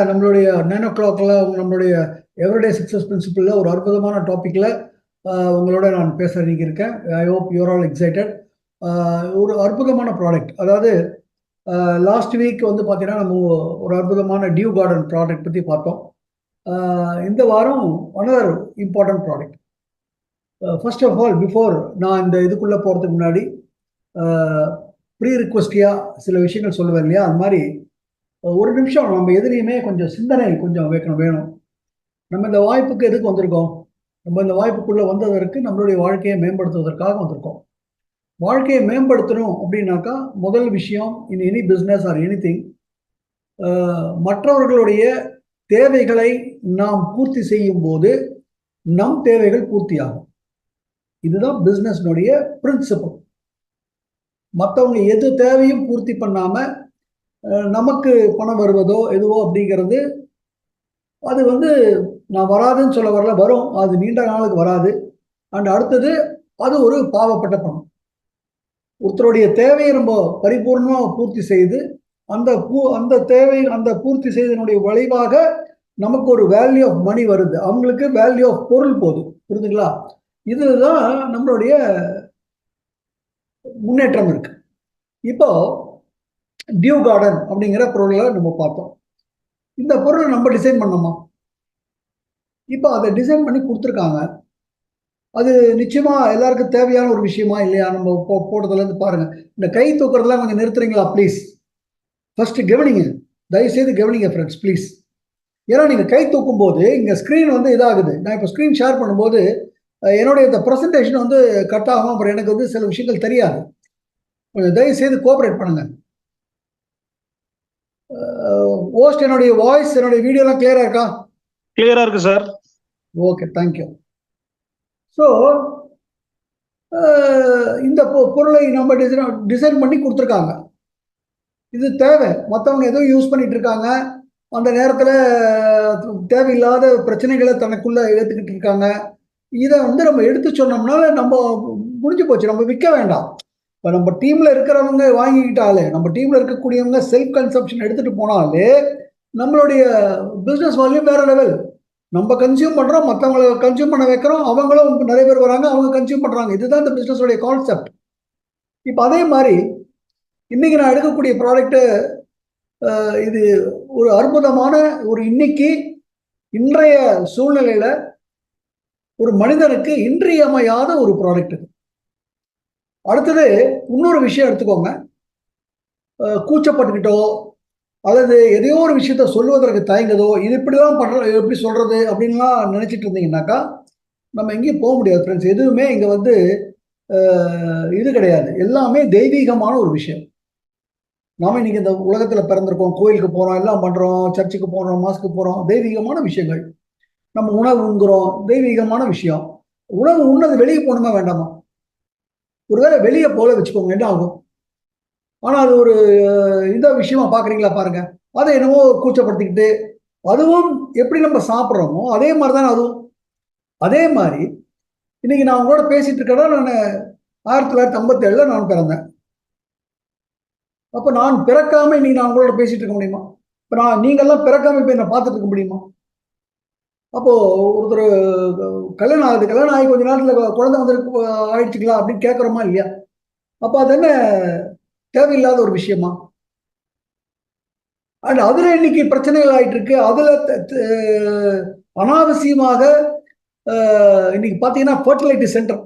நம்மளுடைய 9 o'clockல நம்மளுடைய everyday success பிரின்சிபல்ல ஒரு அற்புதமான டாபிக்ல உங்களோட நான் பேச இருக்கேன். I hope you're all excited. ஒரு அற்புதமான ப்ராடக்ட், அதாவது லாஸ்ட் வீக் வந்து பார்த்தீங்கன்னா நம்ம ஒரு அற்புதமான டியூ கார்டன் ப்ராடக்ட் பற்றி பார்த்தோம். இந்த வாரம் another important product. First of all, before நான் இந்த இதுக்குள்ளே போகிறதுக்கு முன்னாடி ப்ரீ ரிக்வஸ்டியாக சில விஷயங்கள் சொல்லுவேன் இல்லையா, அது மாதிரி ஒரு நிமிஷம் நம்ம எதிரையுமே கொஞ்சம் சிந்தனை கொஞ்சம் வேணும். நம்ம இந்த வாய்ப்புக்கு எதுக்கு வந்திருக்கோம்? நம்ம இந்த வாய்ப்புக்குள்ளே வந்ததற்கு நம்மளுடைய வாழ்க்கையை மேம்படுத்துவதற்காக வந்திருக்கோம். வாழ்க்கையை மேம்படுத்தணும் அப்படின்னாக்கா முதல் விஷயம், in any business or any thing, மற்றவர்களுடைய தேவைகளை நாம் பூர்த்தி செய்யும் போது நம் தேவைகள் பூர்த்தியாகும். இதுதான் பிஸ்னஸ்னுடைய பிரின்சிபல். மற்றவங்க எது தேவையும் பூர்த்தி பண்ணாம நமக்கு பணம் வருவதோ எதுவோ அப்படிங்கிறது, அது வந்து நான் வராதுன்னு சொல்ல வரல, வரும், அது நீண்ட நாளுக்கு வராது. அண்ட் அடுத்தது, அது ஒரு பாவப்பட்ட பணம். ஒருத்தருடைய தேவையை நம்ம பரிபூர்ணமாக பூர்த்தி செய்து அந்த தேவை, அந்த பூர்த்தி செய்தனுடைய விளைவாக நமக்கு ஒரு வேல்யூ ஆஃப் மணி வருது, அவங்களுக்கு வேல்யூ ஆஃப் பொருள் போகுது. புரிஞ்சுங்களா? இதுதான் நம்மளுடைய முன்னேற்றம் இருக்கு. இப்போ டியூ கார்டன் அப்படிங்கிற பொருளை நம்ம பார்த்தோம். இந்த பொருளை நம்ம டிசைன் பண்ணோமா? இப்போ அதை டிசைன் பண்ணி கொடுத்துருக்காங்க. அது நிச்சயமா எல்லாருக்கும் தேவையான ஒரு விஷயமா இல்லையா? நம்ம போட்டதுல இருந்து பாருங்க. இந்த கை தூக்குறதுலாம் கொஞ்சம் நிறுத்துறீங்களா ப்ளீஸ்? ஃபர்ஸ்ட் கவனிங்க, தயவுசெய்து கவனிங்க ஃப்ரெண்ட்ஸ் ப்ளீஸ். ஏன்னா நீங்க கை தூக்கும் போது இங்க ஸ்கிரீன் வந்து இதாகுது. நான் இப்போ ஸ்கிரீன் ஷேர் பண்ணும்போது என்னுடைய இந்த ப்ரெசன்டேஷன் வந்து கட் ஆகும். அப்புறம் எனக்கு வந்து சில விஷயங்கள் தெரியாது. கொஞ்சம் தயவுசெய்து கோஆபரேட் பண்ணுங்க. ஹோஸ்ட், என்னுடைய வாய்ஸ், என்னுடைய வீடியோலாம் கிளியரா இருக்கா? கிளியரா இருக்கு சார். Okay, thank you. ஸோ இந்த பொருளை நம்ம டிசைன் பண்ணி கொடுத்துருக்காங்க. இது தேவை. மற்றவங்க ஏதோ யூஸ் பண்ணிட்டு இருக்காங்க. அந்த நேரத்தில் தேவையில்லாத பிரச்சனைகளை தனக்குள்ள ஏற்றுக்கிட்டு இருக்காங்க. இதை வந்து நம்ம எடுத்து சொன்னோம்னால நம்ம முடிஞ்சு போச்சு, நம்ம விற்க வேண்டாம். இப்போ நம்ம டீமில் இருக்கிறவங்க வாங்கிக்கிட்டாலே, நம்ம டீமில் இருக்கக்கூடியவங்க செல்ஃப் கன்சப்ஷன் எடுத்துகிட்டு போனாலே நம்மளுடைய பிஸ்னஸ் வால்யூம் வேற லெவல். நம்ம கன்சியூம் பண்ணுறோம், மற்றவங்களை கன்சியூம் பண்ண வைக்கிறோம், அவங்களும் நிறைய பேர் வராங்க, அவங்க கன்சியூம் பண்ணுறாங்க. இதுதான் இந்த பிஸ்னஸோடைய கான்செப்ட். இப்போ அதே மாதிரி இன்னைக்கு நான் எடுக்கக்கூடிய ப்ராடக்ட்டு, இது ஒரு அற்புதமான ஒரு இன்றைய சூழ்நிலையில ஒரு மனிதனுக்கு இன்றியமையாத ஒரு ப்ராடக்ட். அடுத்தது இன்னொரு விஷயம் எடுத்துக்கோங்க. கூச்சப்பட்டுக்கிட்டோ அல்லது எதையோ ஒரு விஷயத்த சொல்லுவதற்கு தயங்குதோ, இது இப்படிதான் எப்படி சொல்றது அப்படின்லாம் நினைச்சிட்டு இருந்தீங்கன்னாக்கா நம்ம எங்கேயும் போக முடியாது ஃப்ரெண்ட்ஸ். எதுவுமே இங்க வந்து இது கிடையாது. எல்லாமே தெய்வீகமான ஒரு விஷயம். நாம இன்னைக்கு இந்த உலகத்துல பிறந்திருக்கோம், கோயிலுக்கு போறோம், எல்லாம் பண்றோம், சர்ச்சுக்கு போறோம், மாஸ்க்கு போறோம், தெய்வீகமான விஷயங்கள். நம்ம உணவு உண்கிறோம், தெய்வீகமான விஷயம். உணவு உண்ணது வெளியே போகணுமா வேண்டாமா? ஒருவேளை வெளியே போல வச்சுக்கோங்க, என்ன ஆகும்? ஆனா அது ஒரு இந்த விஷயமா பாக்குறீங்களா பாருங்க. அதை என்னவோ கூச்சப்படுத்திக்கிட்டு, அதுவும் எப்படி நம்ம சாப்பிட்றோமோ அதே மாதிரி தானே அதுவும். அதே மாதிரி இன்னைக்கு நான் உங்களோட பேசிட்டு இருக்கேன்னா, நான் 1957 நான் பிறந்தேன். அப்ப நான் பிறக்காம இன்னைக்கு நான் உங்களோட பேசிட்டு இருக்க முடியுமா? இப்ப நீங்கெல்லாம் பிறக்காம இப்ப என்ன பார்த்துட்டு இருக்க முடியுமா? அப்போ ஒருத்தர் கல்யாணம் ஆகுது, கல்யாணம் ஆகி கொஞ்ச நேரத்துல குழந்தை வந்து ஆயிடுச்சுங்களா அப்படின்னு கேட்கறோமா இல்லையா? அப்ப அது என்ன தேவையில்லாத ஒரு விஷயமா? அண்ட் அதுல இன்னைக்கு பிரச்சனைகள் ஆயிட்டு இருக்கு. அதுல அனாவசியமாக இன்னைக்கு பாத்தீங்கன்னா ஃபர்டிலிட்டி சென்டர்,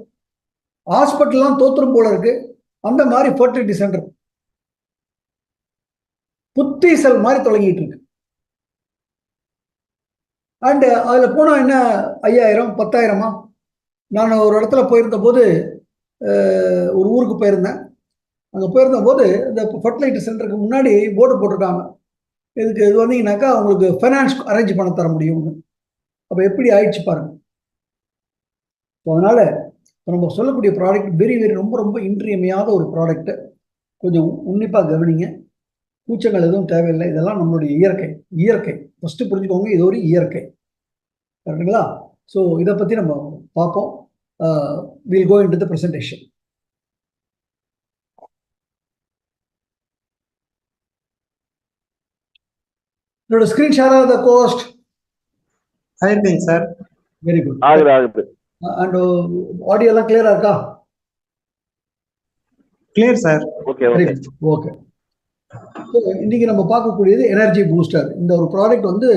ஹாஸ்பிட்டல்லாம் தோத்துரும் போல இருக்கு. அந்த மாதிரி ஃபர்டிலிட்டி சென்டர் புத்தீசல் மாதிரி தொடங்கிட்டு இருக்கு. அண்ட் அதுல போனா என்ன, 5000 10,000? நான் ஒரு இடத்துல போயிருந்த போது, ஒரு ஊருக்கு போயிருந்தேன். அங்கே போயிருந்த போது இந்த ஃபர்டிலைட்டி சென்டருக்கு முன்னாடி போர்டு போட்டிருக்காங்க, இதுக்கு இது வந்தீங்கன்னாக்கா உங்களுக்கு ஃபைனான்ஸ் அரேஞ்ச் பண்ண தர முடியும்னு. அப்போ எப்படி ஆயிடுச்சு பாருங்க. அதனால நம்ம சொல்லக்கூடிய ப்ராடக்ட் வெரி வெரி ரொம்ப ரொம்ப இன்றியமையாத ஒரு ப்ராடக்ட். கொஞ்சம் உன்னிப்பாக கவனிங்க. கூச்சங்கள் எதுவும் தேவையில்லை. இதெல்லாம் நம்மளுடைய இயற்கை. ஃபர்ஸ்ட் புரிஞ்சுக்கோங்க, இது ஒரு இயற்கை. கரெக்டுங்களா? ஸோ இதை பற்றி நம்ம பார்ப்போம். Will go into the presentation. என்னோட ஸ்கிரீன் ஷேர் ஆகுது கோஸ்ட். ஆயிருக்கீங்க சார். Very good. ஆகுது. அண்ட் ஆடியோ எல்லாம் கிளியரா இருக்கா? Clear sir. Okay okay okay. இன்னைக்கு நம்ம பார்க்கக்கூடியது எனர்ஜி பூஸ்டர். இந்த ஒரு ப்ராடக்ட் வந்து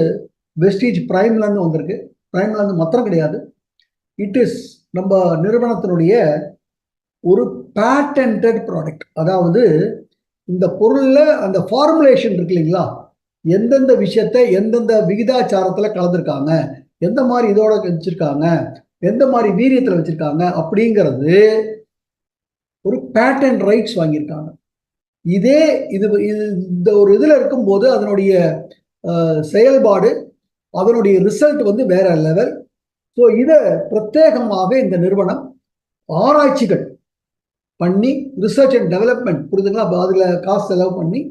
வெஸ்டீஜ் பிரைம்ல இருந்து வந்திருக்கு. பிரைம்ல இருந்து மாத்திரம் கிடையாது, இட் இஸ் நம்ம நிறுவனத்தினுடைய ஒரு பேட்டன்டட் ப்ராடக்ட். அதாவது இந்த பொருள்ல அந்த ஃபார்முலேஷன் இருக்கு இல்லைங்களா, எந்தெந்த விஷயத்தை எந்தெந்த விகிதாச்சாரத்துல கலந்துருக்காங்க, எந்த மாதிரி இதோட வச்சிருக்காங்க, எந்த மாதிரி வீரியத்துல வச்சிருக்காங்க அப்படிங்கிறது ஒரு பேட்டன் ரைட்ஸ் வாங்கியிருக்காங்க. இதே இந்த ஒரு இதுல இருக்கும்போது அதனுடைய செயல்பாடு, அதனுடைய ரிசல்ட் வந்து வேற லெவல். ஸோ இதை பிரத்யேகமாக இந்த நிறுவனம் ஆராய்ச்சிகள் பண்ணி ரிசர்ச் அண்ட் டெவலப்மெண்ட், புரியுதுங்களா, அதில் காசு செலவு பண்ணி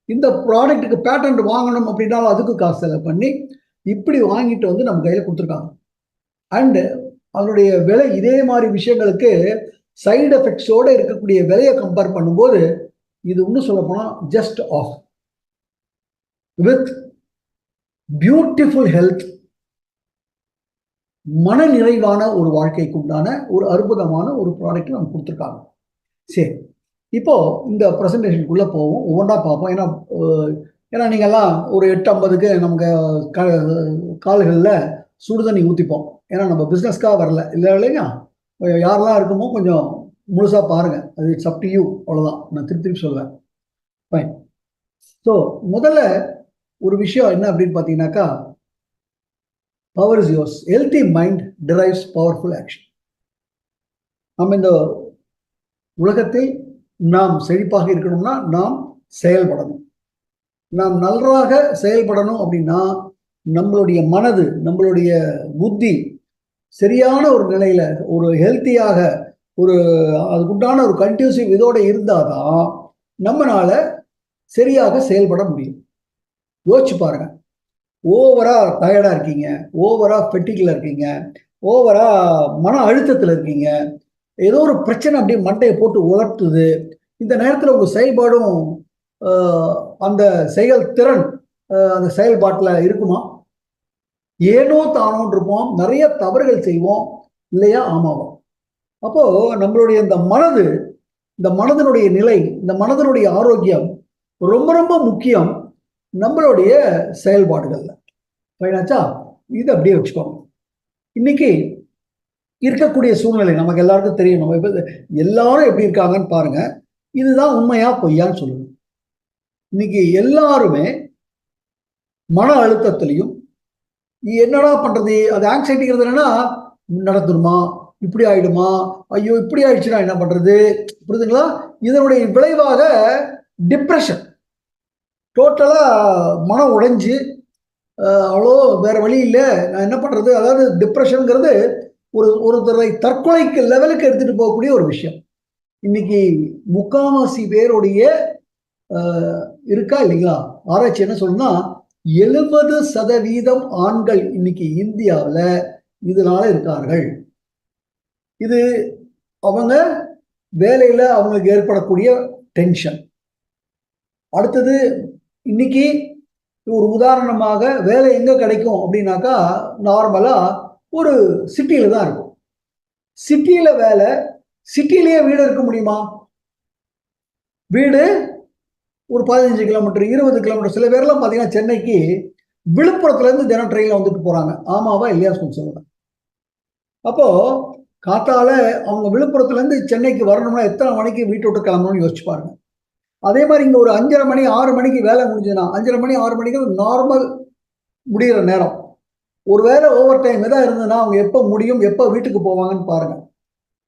இந்த ப்ராடக்ட்டுக்கு பேட்டன்ட் வாங்கணும் அப்படின்னாலும் அதுக்கு காசு செலவு பண்ணி இப்படி வாங்கிட்டு வந்து நம்ம கையில் கொடுத்துருக்காங்க. அண்டு அதனுடைய விலை இதே மாதிரி விஷயங்களுக்கு சைடு எஃபெக்ட்ஸோடு இருக்கக்கூடிய விலையை கம்பேர் பண்ணும்போது இது இன்னும் சொல்ல போனால் just of with beautiful health, மன நிறைவான ஒரு வாழ்க்கைக்கு உண்டான ஒரு அற்புதமான ஒரு ப்ராடக்ட் நம்ம கொடுத்துருக்காங்க. சரி, இப்போ இந்த ப்ரெசன்டேஷனுக்குள்ளே போவோம், ஒவ்வொன்றா பார்ப்போம். ஏன்னா நீங்கள்லாம் ஒரு 8:50க்கு நமக்கு கால்களில் சுடுதண்ணி ஊற்றிப்போம். ஏன்னா நம்ம பிஸ்னஸ்க்காக வரல, இல்லை இல்லைங்க. யாரெல்லாம் இருக்குமோ கொஞ்சம் முழுசாக பாருங்கள், அது இட்ஸ் அப் டு யூ, அவ்வளோதான். நான் திருப்பி சொல்லுவேன். ஃபைன். ஸோ முதல்ல ஒரு விஷயம் என்ன அப்படின்னு பார்த்தீங்கன்னாக்கா, power is yours. Healthy mind drives powerful action. நம்ம இந்த உலகத்தில் நாம் செழிப்பாக இருக்கணும்னா நாம் செயல்படணும். நாம் நன்றாக செயல்படணும் அப்படின்னா நம்மளுடைய மனது, நம்மளுடைய புத்தி சரியான ஒரு நிலையில, ஒரு ஹெல்த்தியாக, ஒரு அதுக்குண்டான ஒரு கண்டினியூசிவ் இதோட இருந்தாதான் நம்மளால சரியாக செயல்பட முடியும். யோசிச்சு பாருங்க, ஓவரா டயர்டா இருக்கீங்க, ஓவரா பெட்டிக்கில் இருக்கீங்க, ஓவரா மன அழுத்தத்தில் இருக்கீங்க, ஏதோ ஒரு பிரச்சனை அப்படியே மண்டையை போட்டு உலர்த்துது, இந்த நேரத்தில் உங்கள் செயல்பாடும் அந்த செயல் திறன் அந்த செயல்பாட்டில் இருக்குமா? ஏனோ தானோன்னு இருப்போம், நிறைய தவறுகள் செய்வோம் இல்லையா? ஆமாவும். அப்போ நம்மளுடைய இந்த மனது, இந்த மனதினுடைய நிலை, இந்த மனதினுடைய ஆரோக்கியம் ரொம்ப ரொம்ப முக்கியம் நம்மளுடைய செயல்பாடுகள்ல. ஃபைனாச்சா? இது அப்படியே வச்சுக்கோங்க. இன்னைக்கு இருக்கக்கூடிய சூழ்நிலை நமக்கு எல்லாருக்கும் தெரியும். நம்ம இப்போ எல்லாரும் எப்படி இருக்காங்கன்னு பாருங்க. இதுதான் உண்மையா பொய்யான்னு சொல்லுங்க. இன்னைக்கு எல்லாருமே மன அழுத்தத்திலையும், என்னடா பண்றது, அது ஆங்ஸைட்டிங்கிறது என்னன்னா, நடந்துருமா, இப்படி ஆயிடுமா, ஐயோ இப்படி ஆயிடுச்சுன்னா என்ன பண்றது, புரியுதுங்களா? இதனுடைய விளைவாக டிப்ரெஷன், டோட்டலா மனம் உடைஞ்சு அவ்வளோ வேற வழி இல்லை, நான் என்ன பண்றது. அதாவது டிப்ரெஷனுங்கிறது ஒருத்தரை தற்கொலைக்கு லெவலுக்கு எடுத்துட்டு போகக்கூடிய ஒரு விஷயம். இன்னைக்கு முக்காவாசி பேருடைய இருக்கா இல்லைங்களா? ஆராய்ச்சி என்ன சொல்லுன்னா 70% ஆண்கள் இன்னைக்கு இந்தியாவில் இதனால இருக்கார்கள். இது அவங்க வேலையில அவங்களுக்கு ஏற்படக்கூடிய டென்ஷன். அடுத்தது இன்னைக்கு ஒரு உதாரணமாக வேலை எங்க கிடைக்கும் அப்படின்னாக்கா, நார்மலா ஒரு சிட்டியில தான் இருக்கும். சிட்டியில வேலை, சிட்டிலேயே வீடு இருக்க முடியுமா? வீடு ஒரு 15 கிலோமீட்டர், 20 கிலோமீட்டர். சில பேர்லாம் பார்த்தீங்கன்னா சென்னைக்கு விழுப்புரத்துல இருந்து தினம் ட்ரெயினில் வந்துட்டு போறாங்க. ஆமாவா இல்லையா சொல்லுங்க. அப்போ காத்தால அவங்க விழுப்புரத்துல இருந்து சென்னைக்கு வரணும்னா எத்தனை மணிக்கு வீட்டை விட்டு கிளம்பணும்னு யோசிச்சு பாருங்க. அதே மாதிரி இங்க ஒரு 5:30 மணி 6 மணிக்கு வேலை முடிஞ்சதுன்னா 5:30 மணி 6 மணிக்கு நார்மல் முடிகிற நேரம். ஒரு வேலை ஓவர் டைம் எதாவது இருந்ததுன்னா அவங்க எப்போ முடியும், எப்போ வீட்டுக்கு போவாங்கன்னு பாருங்க.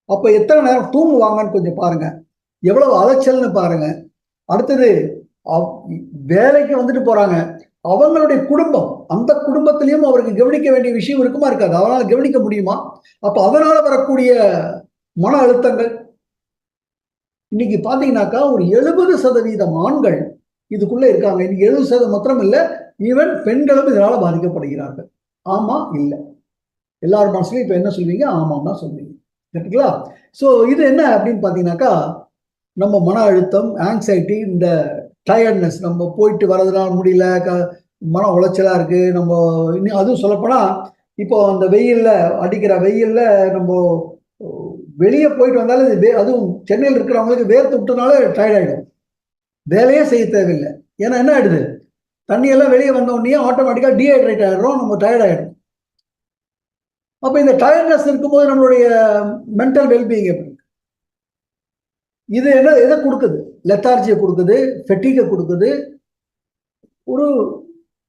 அப்போ எத்தனை நேரம் தூங்குவாங்கன்னு கொஞ்சம் பாருங்க, எவ்வளவு அலைச்சல்னு பாருங்க. அடுத்தது வேலைக்கு வந்துட்டு போறாங்க, அவங்களுடைய குடும்பம், அந்த குடும்பத்திலையும் அவருக்கு கவனிக்க வேண்டிய விஷயம் இருக்குமா இருக்காது? அவனால கவனிக்க முடியுமா? அப்ப அதனால வரக்கூடிய மன அழுத்தங்கள் இன்னைக்கு பாத்தீங்கன்னாக்கா ஒரு 70% ஆண்கள் இதுக்குள்ள இருக்காங்க. இன்னைக்கு 70% மாத்திரம் இல்லை, ஈவன் பெண்களும் இதனால பாதிக்கப்படுகிறார்கள். ஆமா இல்லை, எல்லாரும் மனசுலையும் இப்ப என்ன சொல்வீங்க? ஆமாம் தான் சொல்வீங்க. கரெக்டுங்களா? ஸோ இது என்ன அப்படின்னு பாத்தீங்கன்னாக்கா, நம்ம மன அழுத்தம், ஆங்ஸைட்டி, இந்த டயர்ட்னஸ், நம்ம போயிட்டு வரதுனால முடியல, மன உளைச்சலா இருக்கு. நம்ம இன்னும் அதுவும் சொல்லப்போனா இப்போ அந்த வெயில்ல அடிக்கிற வெயில்ல நம்ம வெளியே போயிட்டு வந்தாலும் அதுவும் சென்னையில் இருக்கிறவங்களுக்கு வேர்த்து விட்டனால டயர்ட் ஆயிடும். வேலையே செய்ய தேவையில்லை. ஏன்னா என்ன ஆயிடுது, தண்ணி எல்லாம் வெளியே வந்த உடனே ஆட்டோமேட்டிக்கா டீஹைட்ரேட் ஆயிடுறோம், நம்ம டயர்ட் ஆயிடும். அப்ப இந்த டயர்ட்னஸ் இருக்கும்போது நம்மளுடைய மென்டல் வெல்பீயிங் எப்படி இருக்கு? இது என்ன எதை கொடுக்குது? லெத்தார்ஜியை கொடுக்குது, ஃபெட்டிகை கொடுக்குது, ஒரு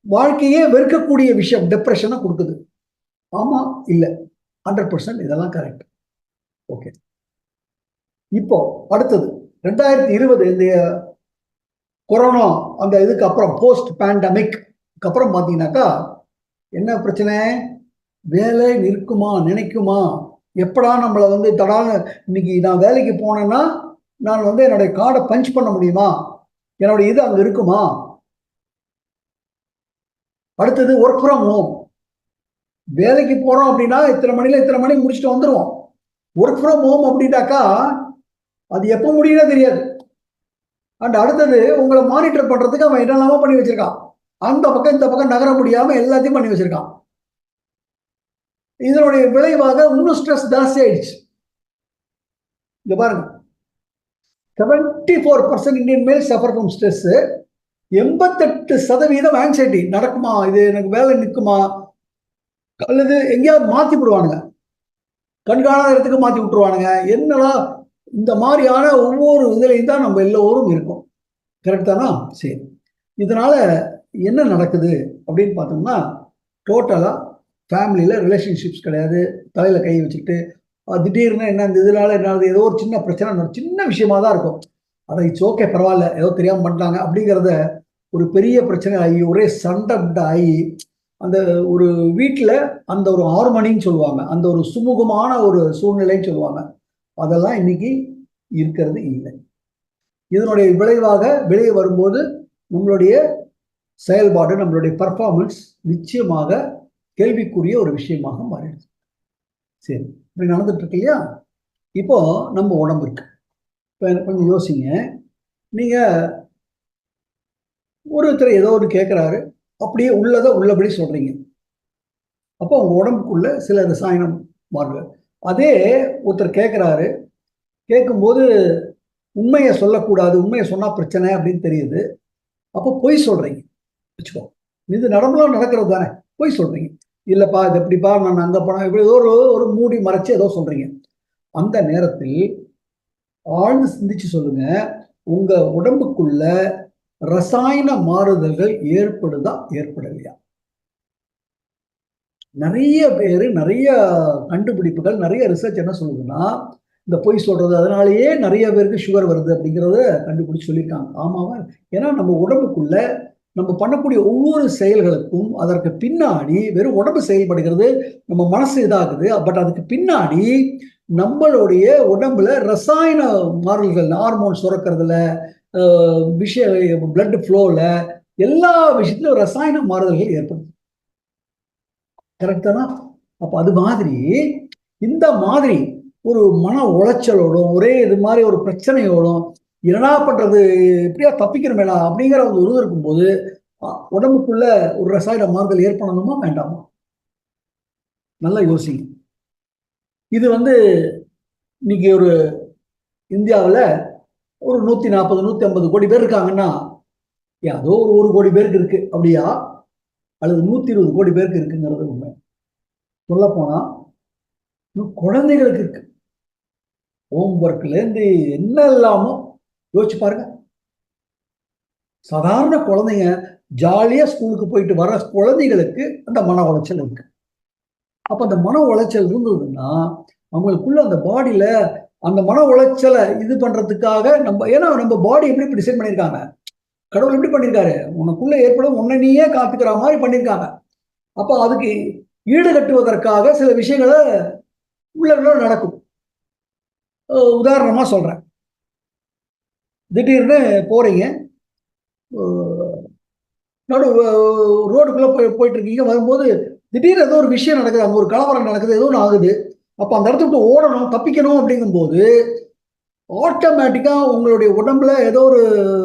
வாழ்க்கையே வெறுக்கக்கூடிய விஷயம் டிப்ரெஷனை கொடுக்குது. ஆமா இல்ல 100% இதெல்லாம் கரெக்ட். ஓகே, இப்போ அடுத்தது 2020 இந்த கொரோனா அந்த இதுக்கு அப்புறம் போஸ்ட் பேண்டமிக் அப்புறம் பார்த்தீங்கன்னாக்கா என்ன பிரச்சனை? வேலை நிற்குமா, நினைக்குமா, எப்படா நம்மளை வந்து தடான்னு இன்னைக்கு நான் வேலைக்கு போனேன்னா நான் வந்து என்னுடைய கார்டை பஞ்ச் பண்ண முடியுமா, என்னுடைய இது அங்கே இருக்குமா? அடுத்தது ஒர்க் ஃப்ரம் ஹோம். வேலைக்கு போறோம் அப்படின்னா இத்தனை மணில இத்தனை மணிக்கு முடிச்சுட்டு வந்துடுவோம். ஒர்க் ஃப்ரம் ஹோம் அப்படின்னாக்கா அது எப்போ முடியும்னே தெரியாது. அண்ட் அடுத்தது உங்களை மானிட்டர் பண்றதுக்கு அவன் என்னெல்லாமோ பண்ணி வச்சிருக்கான். அந்த பக்கம் இந்த பக்கம் நகர முடியாம எல்லாத்தையும் பண்ணி வச்சிருக்கான். இதனுடைய விளைவாக இன்னும் ஸ்ட்ரெஸ் ஜாஸ்தி ஆயிடுச்சு. இங்க பாருங்க, 74% இந்தியன் மேல் சஃபர் ஃப்ரம் ஸ்ட்ரெஸ், 88% ஆங்ஸைட்டி. நடக்குமா இது, எனக்கு வேலை நிற்குமா, அல்லது எங்கேயாவது மாத்தி விடுவானுங்க, கண்காணாத இடத்துக்கு மாத்தி விட்டுருவானுங்க, என்னடா இந்த மாதிரியான ஒவ்வொரு இதுலையும் தான் நம்ம எல்லோரும் இருக்கோம். கரெக்ட் தானா? சரி, இதனால என்ன நடக்குது அப்படின்னு பார்த்தோம்னா, டோட்டலா ஃபேமிலியில ரிலேஷன்ஷிப்ஸ் கிடையாது. தலையில கை வச்சுக்கிட்டு திடீர்னு என்ன இந்த இதனால என்ன ஏதோ ஒரு சின்ன பிரச்சனை, சின்ன விஷயமா தான் இருக்கும். அதை இட்ஸ் ஓகே பரவாயில்ல, ஏதோ தெரியாம பண்ணிட்டாங்க அப்படிங்கிறத ஒரு பெரிய பிரச்சனை ஆகி ஒரே சண்டை ஆகி அந்த ஒரு வீட்டில் அந்த ஒரு ஹார்மனின்னு சொல்லுவாங்க, அந்த ஒரு சுமூகமான ஒரு சூழ்நிலைன்னு சொல்லுவாங்க, அதெல்லாம் இன்னைக்கு இருக்கிறது இல்லை. இதனுடைய விளைவாக வெளியே வரும்போது நம்மளுடைய செயல்பாடு, நம்மளுடைய பர்ஃபார்மன்ஸ் நிச்சயமாக கேள்விக்குரிய ஒரு விஷயமாக மாறிடுது. சரி, இப்படி நடந்துட்டு இருக்கு இல்லையா? இப்போ நம்ம உடம்பு இருக்கு. இப்போ கொஞ்சம் யோசிங்க, நீங்க ஒருத்தர் ஏதோ ஒரு கேட்குறாரு, அப்படியே உள்ளதை உள்ளபடி சொல்றீங்க. அப்போ உங்க உடம்புக்குள்ள சில ரசாயனம் மாறுது. அதே ஒருத்தர் கேட்குறாரு, கேட்கும்போது உண்மையை சொல்லக்கூடாது, உண்மையை சொன்னா பிரச்சனை அப்படின்னு தெரியுது, அப்போ பொய் சொல்றீங்க வச்சுக்கோ. இது நடம்பலாம் நடக்கிறது தானே. பொய் சொல்றீங்க, இல்லப்பா இது எப்படிப்பா நான் அங்க போனேன், இப்படி ஏதோ ஒரு மூடி மறைச்சு ஏதோ சொல்றீங்க. அந்த நேரத்தில் ஆழ்ந்து சிந்திச்சு சொல்லுங்க, உங்க உடம்புக்குள்ள ரசாயன மாறுதல்கள் ஏற்படுதா ஏற்படலையா? நிறைய பேர், நிறைய கண்டுபிடிப்புகள், நிறைய ரிசர்ச் என்ன சொல்லுதுன்னா, இந்த பொய் சொல்றது அதனாலேயே நிறைய பேருக்கு சுகர் வருது அப்படிங்கிறத கண்டுபிடிச்சு சொல்லியிருக்காங்க. ஆமாவா? ஏன்னா நம்ம உடம்புக்குள்ள நம்ம பண்ணக்கூடிய ஒவ்வொரு செயல்களுக்கும் அதற்கு பின்னாடி வெறும் உடம்பு செயல்படுகிறது, நம்ம மனசு இதாகுது, பட் அதுக்கு பின்னாடி நம்மளுடைய உடம்புல ரசாயன மாறுதல்கள், ஹார்மோன் சுரக்கிறதுல, பிளட் ஃப்ளோல, எல்லா விஷயத்திலும் ரசாயன மாறுதல்கள் ஏற்படுது. கரெக்ட் தானா? அப்ப அது மாதிரி இந்த மாதிரி ஒரு மன உளைச்சலோடும் ஒரே இது மாதிரி ஒரு பிரச்சனையோடும் என்னடா பண்றது, எப்படியா தப்பிக்கணுமேடா அப்படிங்கிற ஒரு உருவம் இருக்கும்போது உடம்புக்குள்ள ஒரு ரசாயன மாறுதல் ஏற்படணுமா வேண்டாமா? நல்லா யோசிங்க. இது வந்து இன்னைக்கு ஒரு இந்தியாவில் ஒரு 140 150 கோடி பேர் இருக்காங்கன்னா, ஏதோ ஒரு 1 கோடி பேருக்கு இருக்கு அப்படியா, அல்லது 120 கோடி பேருக்கு இருக்குங்கிறது உண்மை. சொல்ல போனா குழந்தைகளுக்கு இருக்கு. ஹோம்ஒர்க்ல இருந்து என்ன இல்லாமோ யோசிச்சு பாருங்க. சாதாரண குழந்தைங்க ஜாலியா ஸ்கூலுக்கு போயிட்டு வர குழந்தைகளுக்கு அந்த மன உளைச்சல் இருக்கு. அப்ப அந்த மன உளைச்சல் இருந்ததுன்னா அவங்களுக்குள்ள அந்த பாடியில அந்த மன உளைச்சலை இது பண்றதுக்காக ஏன்னா நம்ம பாடி எப்படி டிசைன் பண்ணியிருக்காங்க, கடவுள் எப்படி பண்ணியிருக்காரு, உனக்குள்ள ஏற்படும் உன்னை நீயே காத்துக்கிற மாதிரி பண்ணியிருக்காங்க. அப்போ அதுக்கு ஈடுகட்டுவதற்காக சில விஷயங்களை உள்ள நடக்கும். உதாரணமா சொல்றேன், திடீர்னு போறீங்க, ரோடுக்குள்ள போயிட்டு இருக்கீங்க, வரும்போது திடீர்னு ஏதோ ஒரு விஷயம் நடக்குது, அங்க ஒரு கலவரம் நடக்குது, ஏதோ ஒன்று ஆகுது. அப்ப அந்த இடத்த விட்டு ஓடணும், தப்பிக்கணும் அப்படிங்கும்போது ஆட்டோமேட்டிக்காக உங்களுடைய உடம்புல ஏதோ ஒரு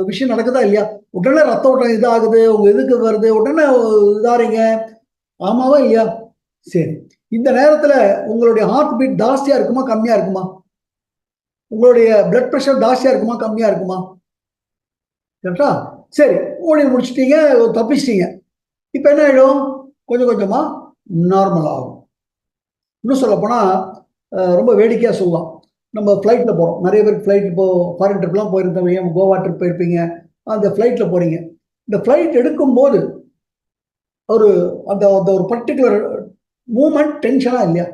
விஷயம் நடக்குதா இல்லையா? உடனே ரத்த ஓட்டம் இதாகுது, உங்க இதுக்கு வருது, உடனே இதாறீங்க. ஆமாவா இல்லையா? சரி. இந்த நேரத்துல உங்களுடைய ஹார்ட் பீட் ஜாஸ்தியா இருக்குமா, கம்மியா இருக்குமா? உங்களுடைய பிளட் பிரஷர் ஜாஸ்தியா இருக்குமா, கம்மியா இருக்குமா? கரெக்டா? சரி. ஓடி முடிச்சிட்டீங்க, தப்பிச்சிட்டீங்க. இப்ப என்ன ஆயிடும்? கொஞ்சம் கொஞ்சமா நார்மல் ஆகும். இன்னும் சொல்லப்போனா ரொம்ப வேடிக்கையா சொல்லலாம். நம்ம ஃப்ளைட்ல போறோம். நிறைய பேர் ஃப்ளைட் இப்போ ஃபாரின் ட்ரிப்லாம் போயிருந்தவங்க, கோவா ட்ரிப் போயிருப்பீங்க. அந்த ஃப்ளைட்ல போறீங்க. இந்த ஃப்ளைட் எடுக்கும்போது ஒரு அந்த அந்த ஒரு பர்ட்டிகுலர் மூமெண்ட் டென்ஷனா இல்லையா?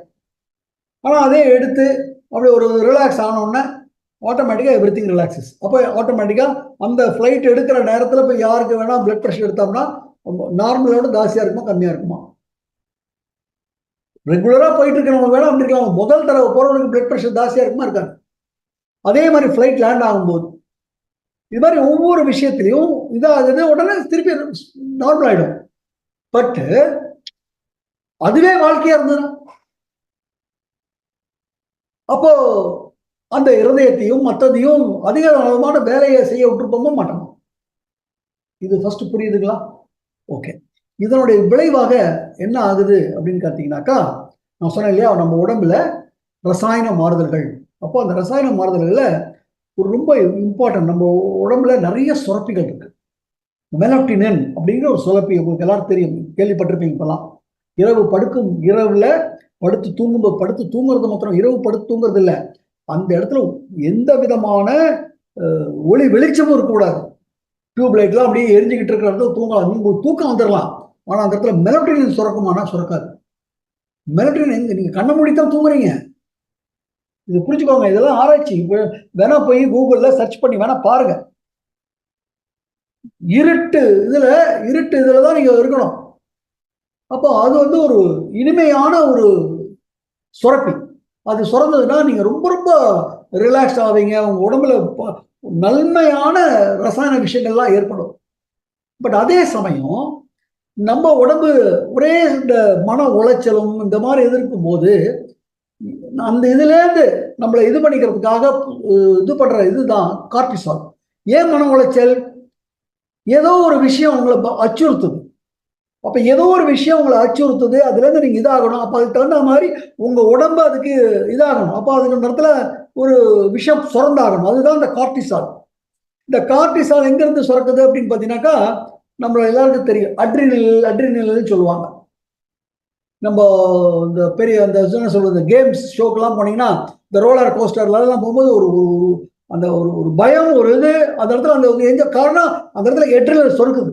ஆனா அதே எடுத்து அப்படியே ஒரு ரிலாக்ஸ் ஆனோடனே ஆட்டோமேட்டிக்கா எவ்ரிதிங் ரிலாக்ஸஸ். அப்போ ஆட்டோமேட்டிக்கா அந்த ஃப்ளைட் எடுக்கிற நேரத்துல போய் யாருக்கு வேணா பிளட் பிரஷர் எடுத்தோம்னா நார்மலோட ஜாஸ்தியா இருக்குமா, கம்மியா இருக்குமா? ரெகுலரா போயிட்டு இருக்கிறவங்க வேணா அப்படி இருக்கலாம். முதல் தடவை போறவங்களுக்கு பிளட் பிரஷர் ஜாஸ்தியா இருக்குமா, இருக்காது? அதே மாதிரி ஃப்ளைட் லேண்ட் ஆகும்போது இது மாதிரி ஒவ்வொரு விஷயத்திலையும் இதாகுது, உடனே திருப்பி நார்மல் ஆயிடும். பட் அதுவே வாழ்க்கையா இருந்ததுன்னா அப்போ அந்த இருதயத்தையும் மற்றதையும் அதிகமான வேலையை செய்ய விட்டுருப்போமா மாட்டோம். இது ஃபர்ஸ்ட் புரியுதுங்களா? ஓகே. இதனுடைய விளைவாக என்ன ஆகுது அப்படின்னு பார்த்தீங்கன்னாக்கா, நான் சொன்னேன் இல்லையா, நம்ம உடம்புல ரசாயன மாறுதல்கள். அப்போ அந்த ரசாயன மாறுதல்கள்ல ஒரு ரொம்ப இம்பார்ட்டன்ட், நம்ம உடம்புல நிறைய சுரப்பிகள் இருக்கு. மெலட்டோனின் அப்படிங்கிற ஒரு சுரப்பி உங்களுக்கு எல்லாரும் தெரியும், கேள்விப்பட்டிருப்பீங்க. இப்பெல்லாம் இரவுல படுத்து தூங்கும்போது, படுத்து தூங்குறது மாத்திரம், இரவு படுத்து தூங்குறது இல்லை, அந்த இடத்துல எந்த விதமான ஒளி வெளிச்சமும் இருக்கக்கூடாது. டியூப் லைட்லாம் அப்படியே எரிஞ்சுக்கிட்டு இருக்கிற இடத்துல தூங்கலாம். நீங்க தூக்கம் வந்துடலாம். ஆனா அந்த இடத்துல மெலட்டோனின் சுரக்குமானா சுரக்காது. மெலட்டோனின் எங்க? நீங்க கண்ணை மூடித்தான் தூங்குறீங்க. இது புரிஞ்சுக்கோங்க. இதெல்லாம் ஆராய்ச்சி. வேணா போய் கூகுள்ல சர்ச் பண்ணி வேணா பாருங்க. இருட்டு இதுலதான் நீங்க இருக்கணும். அப்போ அது வந்து ஒரு இனிமையான ஒரு சுரப்பி. அது சுரந்ததுன்னா நீங்க ரொம்ப ரொம்ப ரிலாக்ஸ் ஆவீங்க. உங்க உடம்புல நன்மையான ரசாயன விஷயங்கள்லாம் ஏற்படும். பட் அதே சமயம் நம்ம உடம்பு ஒரே இந்த மன உளைச்சலும் இந்த மாதிரி எதிர்க்கும் போது அந்த இதுல இருந்து நம்மளை இது பண்ணிக்கிறதுக்காக இது பண்ற இதுதான் கார்டிசால். ஏன் மன உளைச்சல்? ஏதோ ஒரு விஷயம் உங்களை அச்சுறுத்துது. அப்ப ஏதோ ஒரு விஷயம் உங்களை அச்சுறுத்துது, அதுல இருந்து நீங்க இதாகணும். அப்ப அதுக்கு தகுந்த மாதிரி உங்க உடம்பு அதுக்கு இதாகணும். அப்ப அதுக்கு இடத்துல ஒரு விஷயம் சுரந்தாகணும். அதுதான் இந்த கார்டிசால். இந்த கார்டிசால் எங்க இருந்து சுரக்குது அப்படின்னு பாத்தீங்கன்னாக்கா, நம்ம எல்லாருக்கும் தெரியும், அட்ரினல் சொல்லுவாங்க. நம்ம இந்த பெரிய அந்த என்ன சொல்றது, கேம்ஸ் ஷோக்கெல்லாம் போனீங்கன்னா, இந்த ரோலர் கோஸ்டர்ல எல்லாம் போகும்போது ஒரு அந்த ஒரு பயம், ஒரு இது அந்த இடத்துல அந்த எந்த காரணம் அந்த இடத்துல அட்ரினல் சுரக்குது.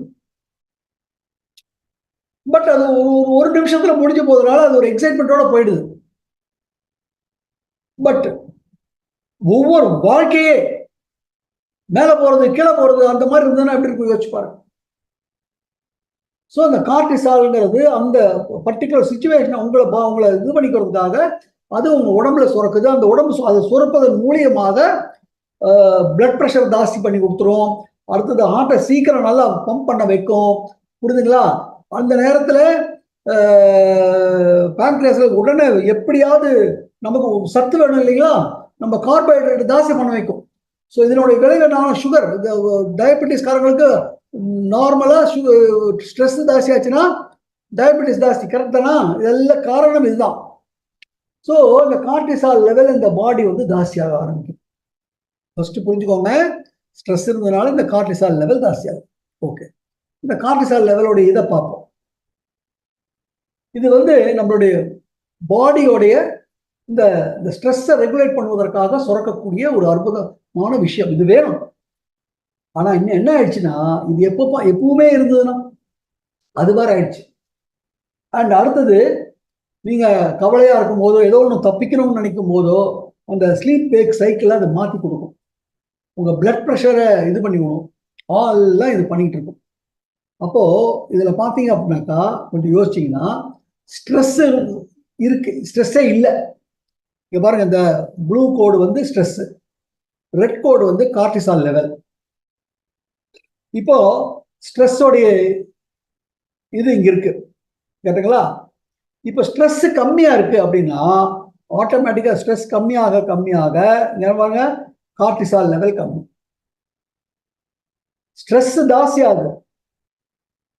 பட் அது ஒரு நிமிஷத்துல முடிஞ்சு போறதுனால அது ஒரு எக்ஸைட்மெண்டோட போயிடுது. பட் ஒவ்வொரு வாழ்க்கையே மேல போறது கீழே போறது அந்த மாதிரி இருந்ததுன்னா எப்படி இருக்கும் யோசிச்சு பாருங்க. ஸோ அந்த கார்டிசால்ங்கிறது அந்த பர்டிகுலர் சுச்சுவேஷனை உங்களை இது பண்ணிக்கிறதுக்காக அது உங்க உடம்புல சுரக்குது. அந்த உடம்பு அது சுரப்பதன் மூலியமாக பிளட் ப்ரெஷர் ஜாஸ்தி பண்ணி கொடுத்துரும். அடுத்தது ஹார்ட்டை சீக்கிரம் நல்லா பம்ப் பண்ண வைக்கும். புரியுதுங்களா? அந்த நேரத்தில் பேங்க்ரியாஸ்ல உடனே எப்படியாவது நமக்கு சத்து வேணும் இல்லைங்களா, நம்ம கார்போஹைட்ரேட் ஜாஸ்தி பண்ண வைக்கும். ஸோ இதனுடைய விளைவு என்ன? சுகர், டயபெட்டிஸ்காரங்களுக்கு நார்மலா ஸ்ட்ரெஸ் ஜாஸ்தி ஆச்சுன்னா டயபெட்டிஸ் ஜாஸ்தி. கரெக்ட் தானா? இதெல்லாம் காரணம் இதுதான். ஸோ இந்த கார்டிசால் லெவல் இந்த பாடி வந்து ஜாஸ்தியாக ஆரம்பிக்கும். ஃபர்ஸ்ட் புரிஞ்சுக்கோங்க, ஸ்ட்ரெஸ் இருந்ததுனால இந்த கார்டிசால் லெவல் ஜாஸ்தியாகும். ஓகே, இந்த கார்டிசால் லெவலோட இதை பார்ப்போம். இது வந்து நம்மளுடைய பாடியோடைய இந்த ஸ்ட்ரெஸ்ஸை ரெகுலேட் பண்ணுவதற்காக சுரக்கக்கூடிய ஒரு அற்புதமான விஷயம். இது வேணும். ஆனா இன்னும் என்ன ஆயிடுச்சுன்னா, இது எப்பவுமே இருந்ததுன்னா அது வேற ஆயிடுச்சு. அண்ட் அடுத்தது, நீங்க கவலையா இருக்கும் போதோ ஏதோ ஒன்று தப்பிக்கணும்னு நினைக்கும் போதோ அந்த ஸ்லீப் வேக் சைக்கிளை அதை மாற்றி கொடுக்கும். உங்க பிளட் ப்ரெஷரை இது பண்ணிக்கணும், ஆல்லாம் இது பண்ணிட்டு இருக்கும். அப்போ இதுல பாத்தீங்க அப்படின்னாக்கா, கொஞ்சம் யோசிச்சீங்கன்னா, ஸ்ட்ரெஸ் இருக்கு, ஸ்ட்ரெஸ்ஸே இல்லை. இங்க பாருங்க, இந்த ப்ளூ கோடு வந்து ஸ்ட்ரெஸ், ரெட் கோடு வந்து கார்டிசால் லெவல். இப்போ ஸ்ட்ரெஸ்ஸோடைய இது இங்க இருக்கு, கேட்டுங்களா? இப்போ ஸ்ட்ரெஸ் கம்மியா இருக்கு அப்படின்னா ஆட்டோமேட்டிக்கா ஸ்ட்ரெஸ் கம்மியாக கார்டிசால் லெவல் கம்மி. ஸ்ட்ரெஸ் ஜாஸ்தியாகுது,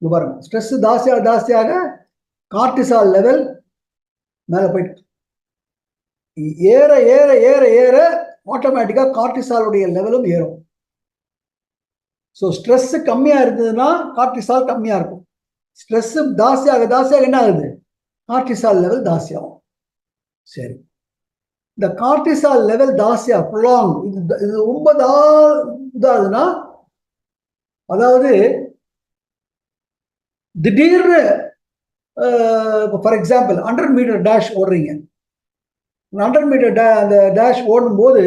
இது பாருங்க, ஸ்ட்ரெஸ் ஜாஸ்தியாக கார்டிசால் லெவல் மேல போயிட்டு ஏற ஏற ஏற ஏற ஆட்டோமேட்டிக்கா கார்டிசாலுடைய லெவலும் ஏறும். ஸோ ஸ்ட்ரெஸ் கம்மியா இருந்ததுன்னா கார்டிசால் கம்மியா இருக்கும். ஸ்ட்ரெஸ் ஜாஸ்தியாக என்ன ஆகுது, கார்டிசால் லெவல் ஜாஸ்தியாகும். சரி, இந்த கார்டிசால் லெவல் ஜாஸ்தியா ப்ரொலாங் இது ரொம்ப இதாகுதுன்னா, அதாவது திடீர்னு ஃபார் எக்ஸாம்பிள் 100 மீட்டர் டேஷ் ஓடுறீங்க. 100 மீட்டர் அந்த டேஷ் ஓடும்போது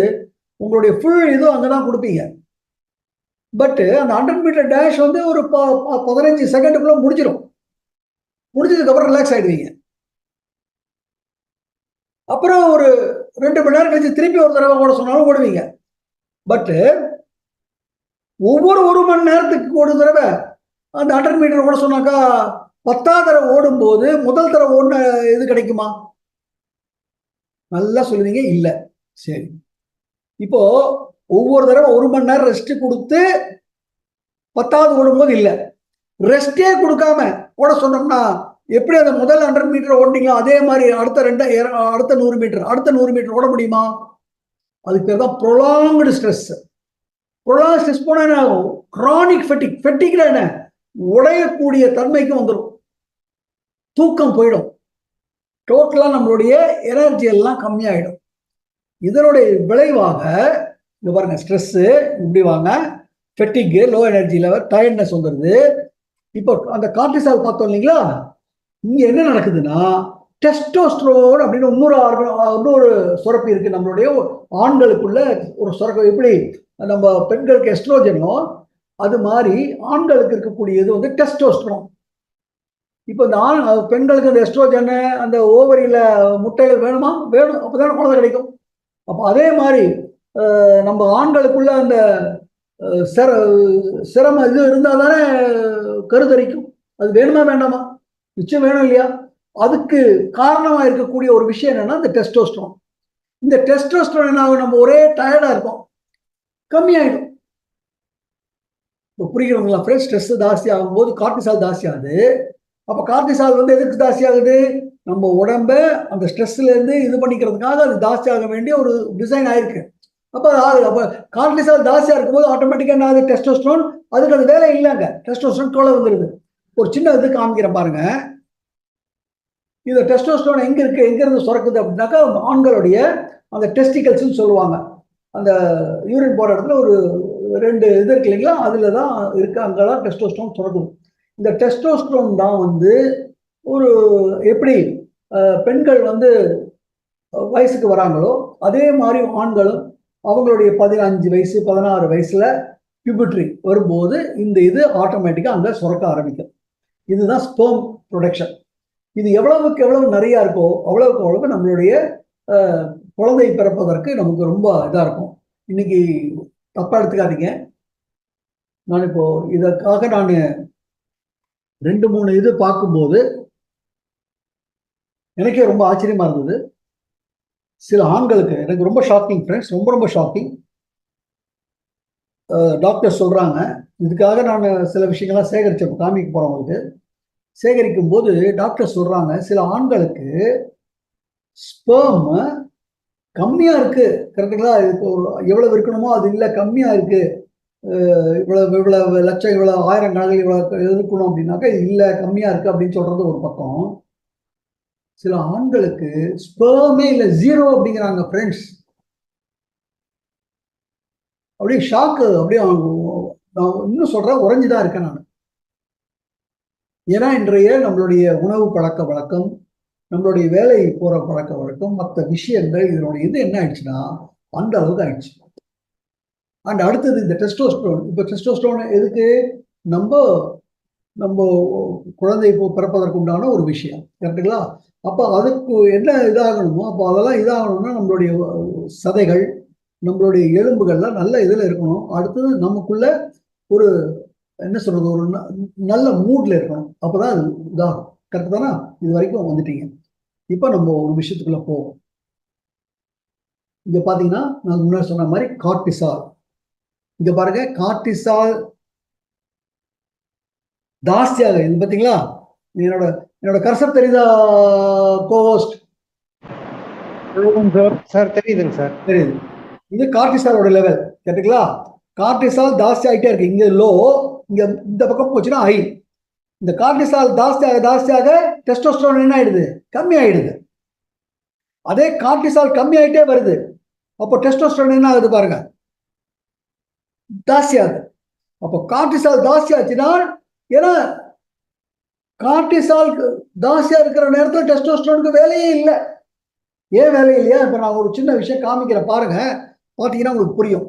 உங்களுடைய ஃபுல் இதுவும் அங்கதான் கொடுப்பீங்க. பட் அந்த 100 மீட்டர் டேஷ் வந்து ஒரு 15 செகண்டுக்குள்ள முடிஞ்சிடும். முடிஞ்சதுக்கு அப்புறம் ரிலாக்ஸ் ஆயிடுவீங்க. அப்புறம் ஒரு 2 மணி நேரம் கழிச்சு திருப்பி ஒரு தடவை ஓட சொன்னாலும் ஓடுவீங்க. பட் ஒவ்வொரு 1 மணி நேரத்துக்கு ஒரு தடவை அந்த 100 மீட்டர் ஓட சொன்னாக்கா 10ஆவது தடவை ஓடும்போது முதல் தடவை ஓடுன இது கிடைக்குமா? நல்லா சொல்லுவீங்க, இல்ல. சரி, இப்போ ஒவ்வொரு தடவை 1 மணி நேரம் ரெஸ்ட் கொடுத்து 10ஆவது ஓடும்போது இல்ல, ரெஸ்டே கொடுக்காம ஓட சொன்னோம்னா எப்படி அந்த முதல் 100 மீட்டர் ஓடுனீங்களோ அதே மாதிரி அடுத்த 100 மீட்டர் ஓட முடியுமா? அதுக்கு பேர் தான் ப்ரொலாங்டு ஸ்ட்ரெஸ். ப்ரொலாங் ஸ்ட்ரெஸ் போனா என்ன ஆகும், கிரானிக் ஃபெட்டிக்ல என்ன உடையக்கூடிய தன்மைக்கு வந்துடும், தூக்கம் போயிடும், டோட்டலா நம்மளுடைய எனர்ஜி எல்லாம் கம்மியாயிடும். இதனுடைய விளைவாக இங்க பாருங்க, ஸ்ட்ரெஸ் இப்படி வாங்க, ஃபெட்டிக், லோ எனர்ஜி லெவல், டயர்ட்னஸ் வந்துடுது. இப்போ அந்த கார்டிசால் பார்த்தோம் இல்லைங்களா, இங்க என்ன நடக்குதுன்னா டெஸ்டோஸ்டரோன் அப்படின்னு இன்னொரு சுரப்பி இருக்கு நம்மளுடைய ஆண்களுக்குள்ள ஒரு சுரப்பி. எப்படி நம்ம பெண்களுக்கு எஸ்ட்ரோஜனோ அது மாதிரி ஆண்களுக்கு இருக்கக்கூடியது வந்து டெஸ்டோஸ்டரோன். இப்போ இந்த பெண்களுக்கு அந்த எஸ்ட்ரோஜன் அந்த ஓவரியில முட்டைகள் வேணுமா? வேணும், அப்போதானே குழந்தை கிடைக்கும். அப்போ அதே மாதிரி நம்ம ஆண்களுக்குள்ள அந்த சிரமம் இது இருந்தால் தானே கருத்தரிக்கும். அது வேணுமா வேண்டாமா? நிச்சயம் வேணும் இல்லையா? அதுக்கு காரணமா இருக்கக்கூடிய ஒரு விஷயம் என்னன்னா இந்த டெஸ்டோஸ்டரோன். இந்த டெஸ்டோஸ்டரோன் என்ன ஆகும், நம்ம ஒரே டயர்டா இருக்கும், கம்மியாயிடும். இப்போ புரிகிறவங்களா ஃப்ரெண்ட்ஸ்? ஸ்ட்ரெஸ் ஜாஸ்தி ஆகும்போது கார்டிசால் ஜாஸ்தி ஆகுது. அப்போ கார்டிசால் வந்து எதுக்கு ஜாஸ்தி ஆகுது, நம்ம உடம்ப அந்த ஸ்ட்ரெஸ்ல இருந்து இது பண்ணிக்கிறதுக்காக அது ஜாஸ்தி ஆக வேண்டிய ஒரு டிசைன் ஆயிருக்கு. அப்போ கார்டிசால் ஜாஸ்தியா இருக்கும்போது ஆட்டோமேட்டிக்கா என்ன ஆகுது, டெஸ்டோஸ்டரோன் அதுக்கு அது வேலை இல்லைங்க, டெஸ்டோஸ்டரோன் கோலை வந்துடுது. ஒரு சின்ன இது காமிக்கிறேன் பாருங்க. இந்த டெஸ்டோஸ்டரோன் எங்க இருந்து சுரக்குது அப்படின்னாக்கா ஆண்களுடைய அந்த டெஸ்டிகல்ஸ்ன்னு சொல்லுவாங்க. அந்த யூரின் போற இடத்துல ஒரு 2 இது இருக்கு இல்லைங்களா, அதுலதான் இருக்கு, அங்கதான் டெஸ்டோஸ்டரோன் சுரக்குது. இந்த டெஸ்டோஸ்டரோன் தான் வந்து ஒரு எப்படி பெண்கள் வந்து வயசுக்கு வராங்களோ அதே மாதிரி ஆண்களும் அவங்களுடைய 15 வயசு 16 வயசுல பியூபர்ட்டி வரும்போது இந்த இது ஆட்டோமேட்டிக்கா அங்க சுரக்க ஆரம்பிக்கும். இதுதான் ஸ்பெர்ம் ப்ரொடக்ஷன். இது எவ்வளவுக்கு எவ்வளவு நிறைய இருக்கோ அவ்வளவுக்கு நம்மளுடைய குழந்தை பிறப்பதற்கு நமக்கு ரொம்ப இதா இருக்கும். இன்னைக்கு தப்பா எடுத்துக்காதீங்க, நான் இப்போ இதற்காக நான் 2-3 இது பார்க்கும்போது எனக்கே ரொம்ப ஆச்சரியமா இருந்தது. சில ஆண்களுக்கு எனக்கு ரொம்ப ஷாக்கிங் ஃப்ரெண்ட்ஸ், ரொம்ப ஷாக்கிங். டாக்டர் சொல்றாங்க, இதுக்காக நான் சில விஷயங்கள்லாம் சேகரிச்சேன், காமிக்க போறவங்களுக்கு. சேகரிக்கும் போது டாக்டர் சொல்றாங்க, சில ஆண்களுக்கு ஸ்பெர்ம் கம்மியா இருக்கு, கரெக்டுங்களா? இப்போ எவ்வளவு இருக்கணுமோ அது இல்லை, கம்மியா இருக்கு, இவ்வளவு லட்சம் இவ்வளவு ஆயிரம் கணக்கில் இவ்வளவு இருக்கணும் அப்படின்னாக்கா இல்லை கம்மியா இருக்கு அப்படின்னு சொல்றது ஒரு பக்கம். சில ஆண்களுக்கு ஸ்பெர்மே இல்லை, 0 அப்படிங்கிறாங்க ஃப்ரெண்ட்ஸ். அப்படியே ஷாக்கு, அப்படியே நான் இன்னும் சொல்றேன், உறைஞ்சுதான் இருக்கேன் நான். ஏன்னா இன்றைய நம்மளுடைய உணவு பழக்க வழக்கம், நம்மளுடைய வேலை போற பழக்க வழக்கம், மற்ற விஷயங்கள், இதனுடைய இது என்ன ஆயிடுச்சுன்னா அந்த அளவுக்கு ஆயிடுச்சு. அண்ட் அடுத்தது இந்த டெஸ்டோஸ்டரோன். இப்போ டெஸ்டோஸ்டரோன் எதுக்கு, நம்ம குழந்தை பிறப்பதற்கு உண்டான ஒரு விஷயம், கரெக்டுங்களா? அப்போ அதுக்கு என்ன இதாகணுமோ அப்போ அதெல்லாம் இதாகணும்னா நம்மளுடைய சதைகள், நம்மளுடைய எலும்புகள்லாம் நல்ல இதில் இருக்கணும். அடுத்தது நமக்குள்ள ஒரு என்ன சொல்றது, ஒரு நல்ல மூட்ல இருக்கணும், அப்போதான் அது இதாகும். கரெக்ட் தானே? இது வரைக்கும் வந்துட்டீங்க. இப்போ நம்ம ஒரு விஷயத்துக்குள்ள போவோம். இங்க பாத்தீங்கன்னா நான் முன்னாடி சொன்ன மாதிரி கார்டிசால். இங்க பாருங்க கார்டிசால் ஜாஸ்தியாக இது பாத்தீங்களா? என்னோட என்னோட கர்சர் தெரியுதா கோஹோஸ்ட்? சார் தெரியுதுங்க சார். தெரியுது. இது கார்டிசாலோட லெவல் கேட்டுங்களா? கார்டிசால் ஜாஸ்தி ஆகிட்டே இருக்கு. இங்க லோ, இங்க இந்த பக்கம் போச்சுன்னா ஹை. இந்த கார்டிசால் ஜாஸ்தியாக டெஸ்டோஸ்டெரான் என்ன ஆயிடுது? கம்மி ஆயிடுது. அதே கார்டிசால் கம்மி ஆயிட்டே வருது, அப்போ டெஸ்டோஸ்டெரான் என்ன ஆகுது பாருங்க, ஜாஸ்தி ஆகுது. அப்போ கார்டிசால் ஜாஸ்தி ஆச்சுன்னா, ஏன்னா கார்டிசால் ஜாஸ்தியா இருக்கிற நேரத்தில் டெஸ்டோஸ்டெரானுக்கு வேலையே இல்லை. ஏன் வேலை இல்லையா? இப்போ நான் ஒரு சின்ன விஷயம் காமிக்கிறேன் பாருங்க, பார்த்தீங்கன்னா உங்களுக்கு புரியும்.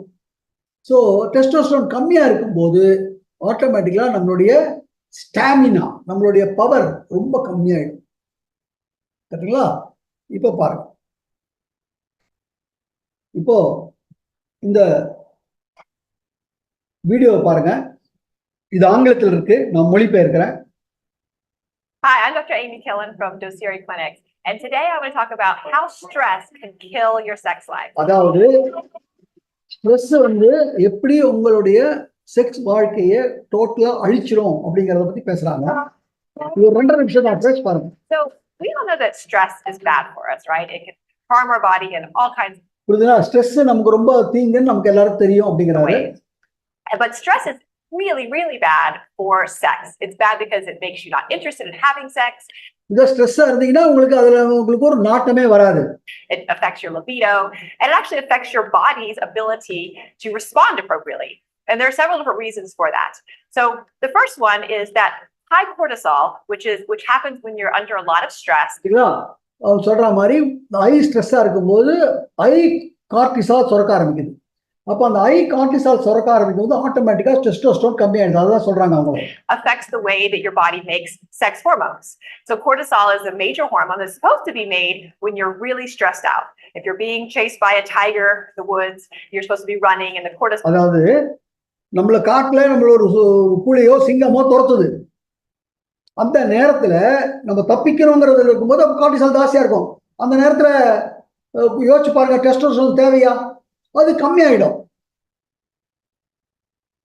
ஸோ டெஸ்டோஸ்டெரான் கம்மியாக இருக்கும்போது ஆட்டோமேட்டிக்கலாக நம்மளுடைய ஸ்டாமினா, நம்மளுடைய பவர் ரொம்ப கம்மியாயிடும். சரிங்களா? இப்போ பாருங்க, இப்போ இந்த வீடியோ பாருங்க, இது ஆங்கிலத்தில் இருக்கு, நான் மொழிபெயர்க்கிறேன். Hi, I'm Dr. Amy Killen from Dosiri Clinics, and today I want to talk about how stress can kill your sex life. அதாவது ஸ்ட்ரெஸ் வந்து எப்படி உங்களுடைய செக்ஸ் வாழ்க்கையை டோட்டலா அழிச்சிரும் அப்படிங்கறத பத்தி பேசுறாங்க. இது 2 நிமிஷம் தான் பேச பாருங்க. So we all know that stress is bad for us, right? It can harm our body in all kinds புரியுதுங்களா? ஸ்ட்ரெஸ் நமக்கு ரொம்ப தீங்குன்னு நமக்கு எல்லாரும் தெரியும் of அப்படிங்கிறாரு. ways. But stress is really, really bad for sex. It's bad because it makes you not interested in having sex. இந்த ஸ்ட்ரெஸ்ஸா இருந்தீங்கன்னா உங்களுக்கு அதுல உங்களுக்கு ஒரு நாட்டமே வராது. It affects your libido, and it actually affects your body's ability to respond appropriately. And there are several different reasons for that. So the first one is that high cortisol, which happens when you're under a lot of stress. சரிங்களா? அவர் சொல்ற மாதிரி high ஸ்ட்ரெஸ்ஸா இருக்கும்போது high cortisol சுரக்க ஆரம்பிக்குது. அப்போ அந்த high cortisol சுரக்க ஆரம்பிக்கும் போது ஆட்டோமேட்டிக்கா டெஸ்டோஸ்டெரான் கம்மி ஆயிடுது. அதான் சொல்றாங்க அவங்க. Affects the way that your body makes sex hormones. So cortisol is a major hormone that's supposed to be made when you're really stressed out. If you're being chased by a tiger in the woods, you're supposed to be running, and the cortisol. அதாவது நம்மள காட்டுல நம்மள ஒரு புலியோ சிங்கமோ துரத்துது, அந்த நேரத்துல நம்ம தப்பிக்கணுங்கிறதுல இருக்கும்போது அப்போ கார்டிசால் ஜாஸ்தியா இருக்கும். அந்த நேரத்துல யோசிச்சு பாருங்க, டெஸ்டோஸ்டெரான் தேவையா? அது கம்மி ஆயிடும்.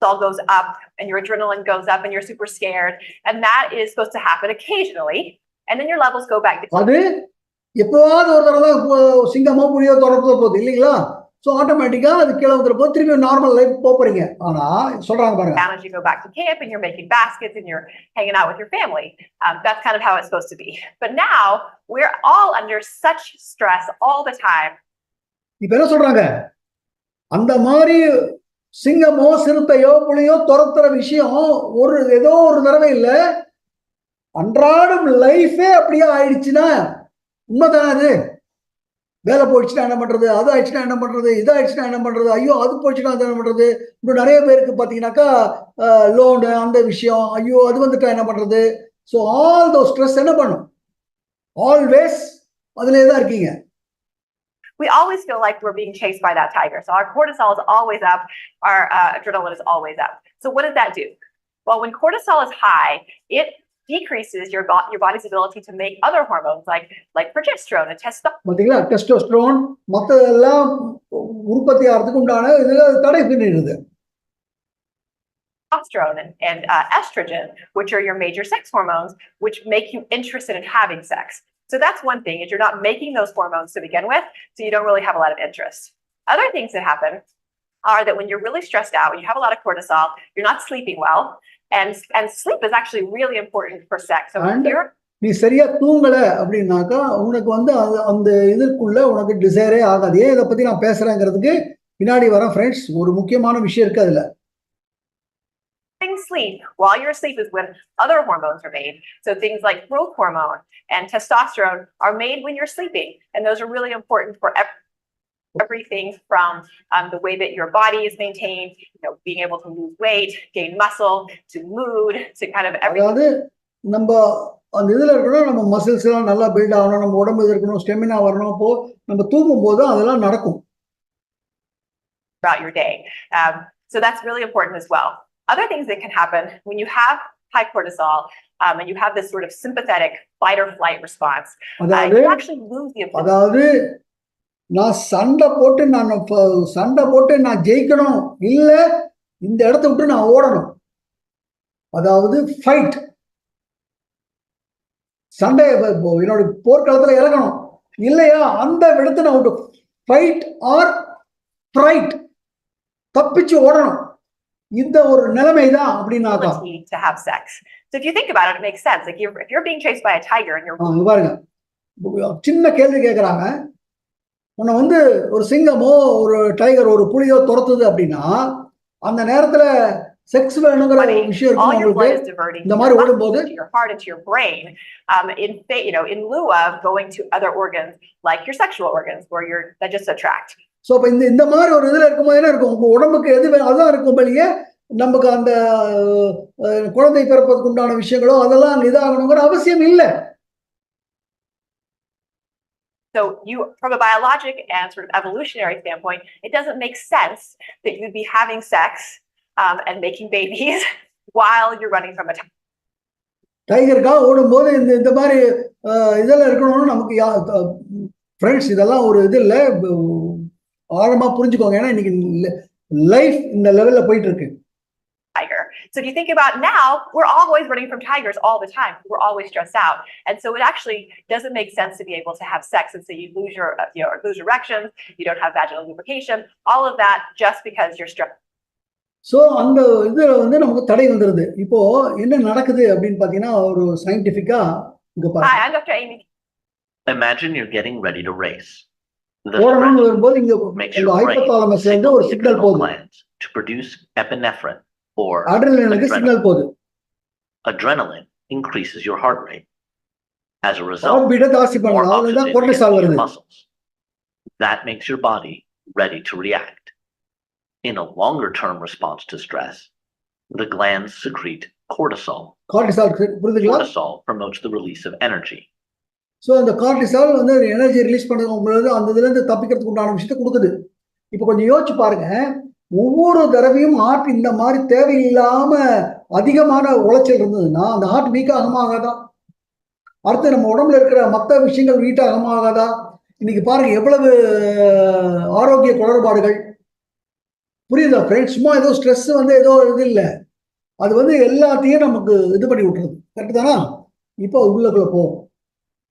All goes up and your adrenaline goes up and you're super scared, and that is supposed to happen occasionally, and then your levels go back down. அது எப்பவாவது ஒரு தடவை தான் சிங்கமோ புலியோ துரத்த போகுது இல்லைங்களா? ஸோ ஆட்டோமேட்டிக்கா அது கீழே வந்துற போது திரும்பி நார்மல் லைஃப் போறீங்க. ஆனா சொல்றாங்க பாருங்க, As you go back to camp and you're making baskets and you're hanging out with your family, that's kind of how it's supposed to be. But now we're all under such stress all the time. இப்ப என்ன சொல்றாங்க, அந்த மாதிரி சிங்கமோ சிறுத்தையோ புலியோ துரத்துற விஷயம் ஏதோ ஒரு தடவை இல்ல, அன்றாடம் லைஃபே அப்படியே ஆயிடுச்சுன்னா உண்மைதானே? அது வேலை போயிடுச்சுன்னா என்ன பண்றது, அது ஆயிடுச்சுன்னா என்ன பண்றது, இது ஆயிடுச்சுன்னா என்ன பண்றது, ஐயோ அது போயிடுச்சுன்னா அது என்ன பண்றது. இன்னும் நிறைய பேருக்கு பாத்தீங்கன்னாக்கா லோனு அந்த விஷயம், ஐயோ அது வந்துட்டா என்ன பண்றது. ஸோ ஆல் தோ ஸ்ட்ரெஸ் என்ன பண்ணும், ஆல்வேஸ் அதுலயே தான் இருக்கீங்க. We always feel like we're being chased by that tiger. So our cortisol is always up, our adrenaline is always up. So what does that do? Well, when cortisol is high, it decreases your body's ability to make other hormones like progesterone and testosterone. பாத்தீங்களா, testosterone மற்றதெல்லாம் உற்பத்தி ஆகிறதுக்கு உண்டான இதுல தடை பண்ணிடுது. And estrogen, which are your major sex hormones, which make you interested in having sex. So that's one thing, is you're not making those hormones to begin with, so you don't really have a lot of interest. Other things that happen are that when you're really stressed out, when you have a lot of cortisol, you're not sleeping well, and sleep is actually really important for sex. So நீ சரியா தூங்கல அப்படின்னாக்கா உனக்கு வந்து அந்த இதற்குள்ள உனக்கு டிசைரே ஆகாது. ஏன் இதை பத்தி நான் பேசுறேங்கிறதுக்கு பின்னாடி வரேன் ஃப்ரெண்ட்ஸ். ஒரு முக்கியமான விஷயம் இருக்கு அதுல. Sleep while you're asleep is when other hormones are made. So things like growth hormone and testosterone are made when you're sleeping, and those are really important for everything from the way that your body is maintained, being able to lose weight, gain muscle, to mood, to kind of everything. அதாவது நம்ம அந்த இதுல இருக்கணும், நம்ம muscles எல்லாம் நல்லா build ஆகணும், நம்ம உடம்பு இருக்கணும், ஸ்டெமினா வரணும். அப்போ நம்ம தூங்கும் போது அதெல்லாம் நடக்கும் throughout your day. So that's really important as well. Other things that can happen when you have high cortisol and you have this sort of sympathetic fight or flight response, you actually lose the ability. அதாவது நான் சண்டை போட்டு நான் ஜெயிக்கணும், இல்ல இந்த இடத்த விட்டு நான் ஓடணும். அதாவது ஃபைட், சண்டை, என்னோட போர்க்களத்துல இறங்கணும், இல்லையா அந்த இடத்த நான் விட்டு ஃபைட் ஆர் ஃப்ரைட், தப்பிச்சு ஓடணும். இந்த ஒரு நிலைமை தான் அப்படின்னாக்கா to have sex. So if you think about it, it makes sense. Like if you're being chased by a tiger and you're பாருங்க, சின்ன கேள்வி கேட்கறாங்க. உன்னை வந்து ஒரு சிங்கமோ ஒரு டைகர் ஒரு புலியோ துரத்துது அப்படின்னா அந்த நேரத்துல செக்ஸ் வேணுங்கிற ஒரு விஷயம் all இருக்கும் your blood is உங்களுக்கு. diverting இந்த to மாதிரி your ஓடும்போது muscles, to your heart, into your brain, in lieu of going to other organs like your sexual organs where that just attract. So இப்போ இந்த மாதிரி ஒரு இதுல இருக்கும்போது என்ன இருக்கும், உங்க உடம்புக்கு எது அதான் இருக்கும் வெளியே, நமக்கு அந்த குழந்தை பிறப்பதற்கு உண்டான விஷயங்களோ அதெல்லாம் இதாகணுங்கிற அவசியம் இல்லை. So from a biologic and sort of evolutionary standpoint, it doesn't make sense that you'd be having sex and making babies while you're running from a tiger. டைகருக்காக ஓடும்போது இந்த மாதிரி இதெல்லாம் இருக்கணும்னு நமக்கு ஃப்ரெண்ட்ஸ் இதெல்லாம் ஒரு இது இல்லை, ஆழமா புரிஞ்சுக்கோங்க. ஏன்னா இன்னைக்கு லைஃப் இந்த லெவல்ல போயிட்டு இருக்கு. Tiger. So if you think about now, we're always running from tigers all the time. We're always stressed out, and so it actually doesn't make sense to be able to have sex and so you lose your erections, you don't have vaginal lubrication, all of that just because you're stressed. So அந்த இதுல வந்து நமக்கு தடை வந்துருது. இப்போ என்ன நடக்குது அப்படின்னு பாத்தீங்கன்னா ஒரு சயின்டிபிக்கா இங்க பாருங்க. Hi, I'm Dr. Amy. Imagine you're getting ready to race. ஓடணும்னு வரும்போது இங்க makes உங்க your brain ஹைபோதாலமஸ் இருந்து ஒரு signal the சிக்னல் adrenal போகுது, glands to produce epinephrine or அட்ரினலினுக்கு சிக்னல் போகுது. adrenaline increases your heart rate. As a heart result, பீட்டை ஜாஸ்தி more பண்ணலாம், oxygen அதுதான் gets கொர்டிசால் to your வருது. muscles. That makes your body ready to react. In a longer-term response to stress, the glands secrete cortisol. Cortisol புரியுதுங்களா? Cortisol promotes the release of energy. So அந்த cortisol வந்து energy release பண்ணுறது அந்த இதுல இருந்து தப்பிக்கிறதுக்கு உண்டான விஷயத்தை கொடுக்குது. இப்போ கொஞ்சம் யோசிச்சு பாருங்க, ஒவ்வொரு தடவையும் ஹார்ட் இந்த மாதிரி தேவையில்லாம அதிகமான உளைச்சல் இருந்ததுன்னா அந்த ஹார்ட் வீக் ஆகாதா? அடுத்து நம்ம உடம்புல இருக்கிற மற்ற விஷயங்கள் வீக் ஆகாதா? இன்னைக்கு பாருங்க எவ்வளவு ஆரோக்கிய குளறுபாடுகள். புரியுதா ஃப்ரெண்ட்ஸ்? சும்மா ஏதோ ஸ்ட்ரெஸ் வந்து ஏதோ இது இல்லை, அது வந்து எல்லாத்தையும் நமக்கு இது பண்ணி விட்டுறது. கரெக்டு தானா? இப்போ உள்ளக்குள்ள போவோம்.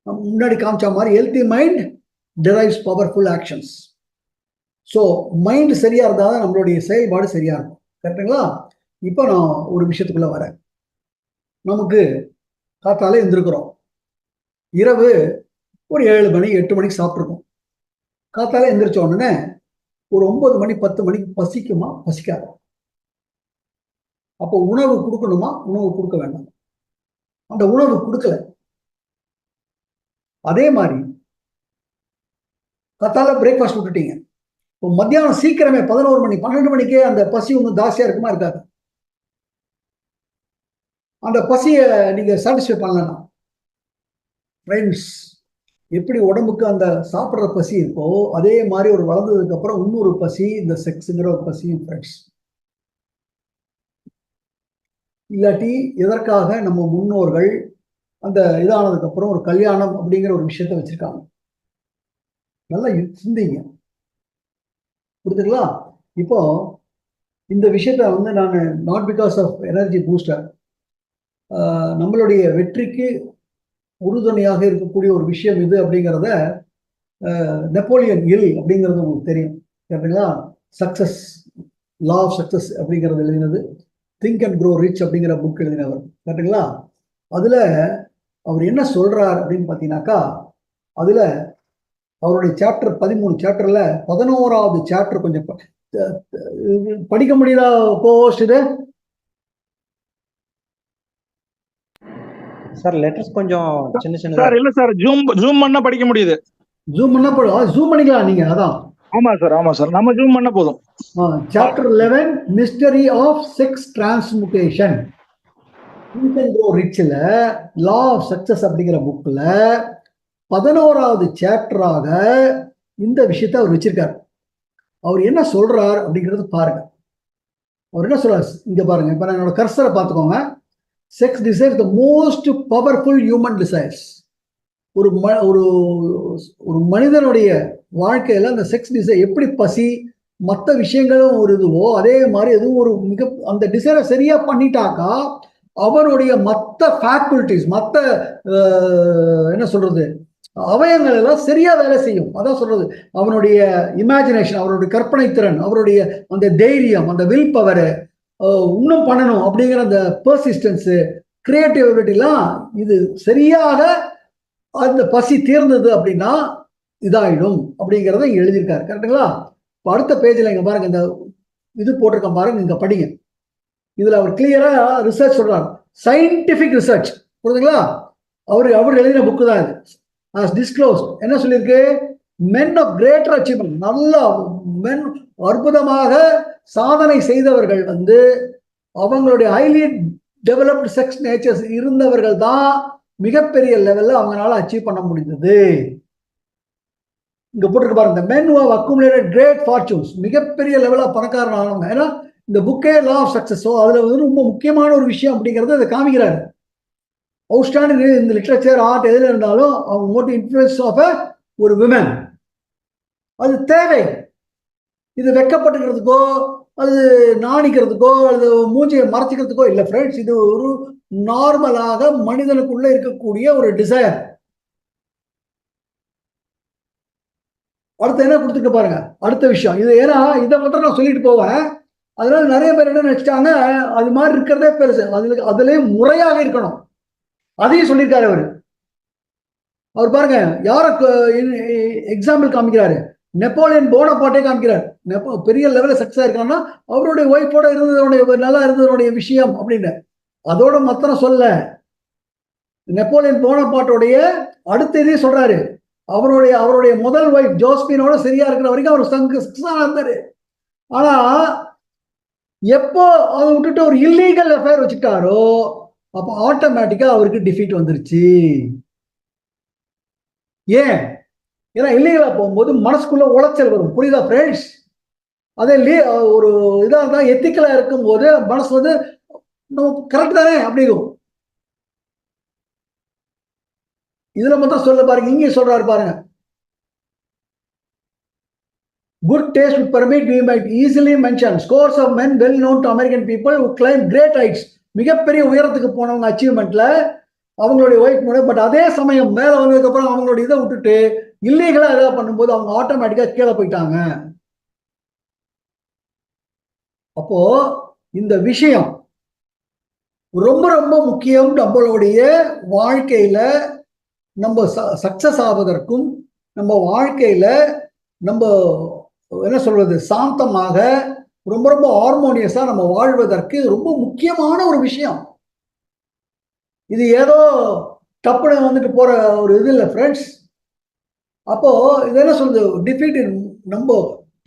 முன்னாடி காமிச்ச மாதிரி healthy mind drives powerful actions. So mind சரியா இருந்தால் தான் நம்மளுடைய செயல்பாடு சரியா இருக்கும். கரெக்டுங்களா? இப்போ நான் ஒரு விஷயத்துக்குள்ள வரேன். நமக்கு காத்தால எழுந்திருக்கிறோம், இரவு ஒரு 7 மணி 8 மணிக்கு சாப்பிட்ருக்கோம். காத்தால எந்திரிச்ச உடனே ஒரு 9 மணி 10 மணிக்கு பசிக்குமா பசிக்காத? அப்போ உணவு கொடுக்கணுமா உணவு கொடுக்க வேண்டாம்? அந்த உணவு கொடுக்கல. அதே மாதிரி காத்தால பிரேக்ஃபாஸ்ட் விட்டுட்டீங்க, இப்போ மத்தியானம் சீக்கிரமே 11 மணி 12 மணிக்கே அந்த பசி ஒன்றும் ஜாஸ்தியா இருக்குமா இருக்காது? அந்த பசியை நீங்க சாட்டிஸ்ஃபை பண்ணலன்னா ஃப்ரெண்ட்ஸ், எப்படி உடம்புக்கு அந்த சாப்பிட்ற பசி இருக்கோ அதே மாதிரி ஒரு வளர்ந்ததுக்கு அப்புறம் இன்னொரு பசி, இந்த செக்ஸுங்கிற ஒரு பசியும் ஃப்ரெண்ட்ஸ். இல்லாட்டி எதற்காக நம்ம முன்னோர்கள் அந்த இதானதுக்கு அப்புறம் ஒரு கல்யாணம் அப்படிங்கிற ஒரு விஷயத்த வச்சிருக்காங்க? நல்லா சிந்திங்க, புரிஞ்சுங்களா? இப்போ இந்த விஷயத்த வந்து நான் not because of energy booster, நம்மளுடைய வெற்றிக்கு உறுதுணையாக இருக்கக்கூடிய ஒரு விஷயம் இது அப்படிங்கிறத நெப்போலியன் ஹில் அப்படிங்கிறது உங்களுக்கு தெரியும், கேட்டீங்களா? சக்சஸ், லா ஆஃப் சக்சஸ் அப்படிங்கிறது எழுதினது, திங்க் அண்ட் க்ரோ ரிச் அப்படிங்கிற புக் எழுதினவர், கேட்டீங்களா? அதுல அவர் என்ன சொல்றார் அப்படின்னு பார்த்தீங்கன்னாக்கா, அதுல அவருடைய சாப்டர் 13 சாப்டர்ல 11வது சாப்டர் கொஞ்சம் படிக்க முடியுதா போஸ்ட்? இது சார் லெட்டர்ஸ் கொஞ்சம் சின்ன சின்ன சார் இல்ல சார், ஜூம் பண்ணா படிக்க முடியுது. ஜூம் பண்ண போதும், ஜூம் பண்ணிக்கலாம் நீங்க. அதான் ஆமா சார் நம்ம ஜூம் பண்ண போதும். Chapter 11 mystery of sex transmutation, think and grow ரிச்ல லா ஆஃப் சக்சஸ் அப்படிங்கிற புக்ல 11வது சாப்டராக இந்த விஷயத்தை அவர் வச்சிருக்காரு. அவர் என்ன சொல்றார் அப்படிங்கிறது பாருங்க. அவர் என்ன சொல்றாரு இங்க பாருங்க. இப்ப என்னோட கர்சரை பார்த்துக்கோங்க. Sex desires the most powerful human desires. ஒரு ஒரு மனிதனுடைய வாழ்க்கையில அந்த செக்ஸ் டிசைர் எப்படி பசி மற்ற விஷயங்களும் ஒரு இதுவோ அதே மாதிரி எதுவும் ஒரு அந்த டிசைரை சரியா பண்ணிட்டாக்கா அவனுடைய மற்ற ஃபேக்கல்டிஸ் மற்ற என்ன சொல்றது அவயங்கள் எல்லாம் சரியா வேலை செய்யும். அதான் சொல்றது, அவனுடைய இமேஜினேஷன், அவருடைய கற்பனை திறன், அவருடைய அந்த தைரியம், அந்த வில் பவர், இன்னும் பண்ணணும் அப்படிங்கிற அந்த பெர்சிஸ்டன்ஸ், கிரியேட்டிவிட்டிலாம் இது சரியாக அந்த பசி தீர்ந்தது அப்படின்னா இதாயிடும் அப்படிங்கிறத எழுதியிருக்காரு. கரெக்டுங்களா? இப்போ அடுத்த பேஜில் இங்க பாருங்க, இந்த இது போட்டிருக்க பாருங்க, இங்க படிங்க. இதுல அவர் கிளியரா ரிசர்ச் சொல்றாரு, சயின்டிபிக் ரிசர்ச். புரியுதுங்களா? அவர் எழுதின புக்கு தான் இது. as disclosed என்ன சொல்லியிருக்கு? men of greater achievement, நல்ல men, அற்புதமாக சாதனை செய்தவர்கள் அவங்களுடைய ஹைலி டெவலப்டு செக்ஸ் நேச்சர்ஸ் இருந்தவர்கள் தான் மிகப்பெரிய லெவல்ல அவங்களால அச்சீவ் பண்ண முடிந்தது. இங்க போட்டிருக்கு பாருங்க, men who have accumulated great fortunes, மிகப்பெரிய லெவல்ல பணக்காரன் ஆனவங்க. ஏன்னா இந்த புக்கே லா ஆஃப் சக்சஸ், அதுல ரொம்ப முக்கியமான ஒரு விஷயம் அப்படிங்கறத அதை காமிக்கிறாரு. அவுட்ஸ்டாண்டிங் இந்த லிட்ரேச்சர் ஆர்ட் எதுல இருந்தாலும் அவங்க மோட்டிவ் இன்ஃப்ளூயன்ஸ் ஆஃப் ஒரு விமன் அது தேவை. இது வெக்கப்பட்டுக்கிறதுக்கோ அது நாணிக்கிறதுக்கோ அல்லது மூஞ்சியை மறைச்சிக்கிறதுக்கோ இல்லை ஃப்ரெண்ட்ஸ். இது ஒரு நார்மலாக மனிதனுக்குள்ள இருக்கக்கூடிய ஒரு டிசைர். அடுத்து என்ன கொடுத்துட்டு பாருங்க, அடுத்த விஷயம் இது. ஏன்னா இதை மட்டும் நான் சொல்லிட்டு போவேன், அதனால நிறைய பேர் என்ன நினைச்சிட்டாங்க அது மாதிரி இருக்கிறதே பெருசு, அதுலயே முறையாக இருக்கணும். அதையும் சொல்லியிருக்காரு அவர் பாருங்க, யார எக்ஸாம்பிள் காமிக்கிறாரு, நெப்போலியன் போனபார்ட்டே காமிக்கிறார். பெரிய லெவல்ல சக்சஸ் இருக்கான்னா அவருடைய ஒய்ஃபோட இருந்ததோடைய நல்லா இருந்ததோடைய விஷயம் அப்படின்னு. அதோட மத்தனம் சொல்ல, நெப்போலியன் போனபார்ட்டோடைய அடுத்த இதே சொல்றாரு, அவருடைய முதல் ஒய்ஃப் ஜோஸ்பினோட சரியா இருக்கிற வரைக்கும் அவர் சக்சஸா இருந்தாரு. ஆனா எப்போ அதை விட்டுட்டு ஒரு இல்லீகல் அஃபேர் வச்சுட்டாரோ அப்போ ஆட்டோமேட்டிக்கா அவருக்கு டிஃபீட் வந்துருச்சு. ஏன்? ஏன்னா இல்லீகலா போகும்போது மனசுக்குள்ள உளைச்சல் வரும். புரியுதா ஃப்ரெண்ட்ஸ்? அதே ஒரு இதா இருந்தா எத்திக்கலா இருக்கும்போது மனசு கரெக்ட் தானே அப்படிங்கும். இதுல மட்டும் சொல்ல பாருங்க, இங்கே சொல்றாரு பாருங்க, good taste would permit we might easily mention scores of men well known to American people who climb great heights. மிகப்பெரிய உயரத்துக்கு போனவங்க அச்சீவ்மெண்ட்ல அவங்களுடைய ஒய்ஃப் மூலம். பட் அதே சமயம் மேல வந்ததுக்கு அப்புறம் அவங்களுடைய இதை விட்டுட்டு இல்லீகலா ஏதாவது பண்ணும்போது அவங்க ஆட்டோமேட்டிக்கா கீழே போயிட்டாங்க. அப்போ இந்த விஷயம் ரொம்ப ரொம்ப முக்கியம். நம்மளுடைய வாழ்க்கையில நம்ம சக்சஸ் ஆவதற்கும் நம்ம வாழ்க்கையில நம்ம என்ன சொல்றது சாந்தமாக ரொம்ப ரொம்ப ஹார்மோனியஸா நம்ம வாழ்வதற்கு ரொம்ப முக்கியமான ஒரு விஷயம். இது ஏதோ டப்புன்னு போற ஒரு இது இல்லை ஃப்ரெண்ட்ஸ். அப்போ இது என்ன சொல்றது, டிஃபீட், நம்ம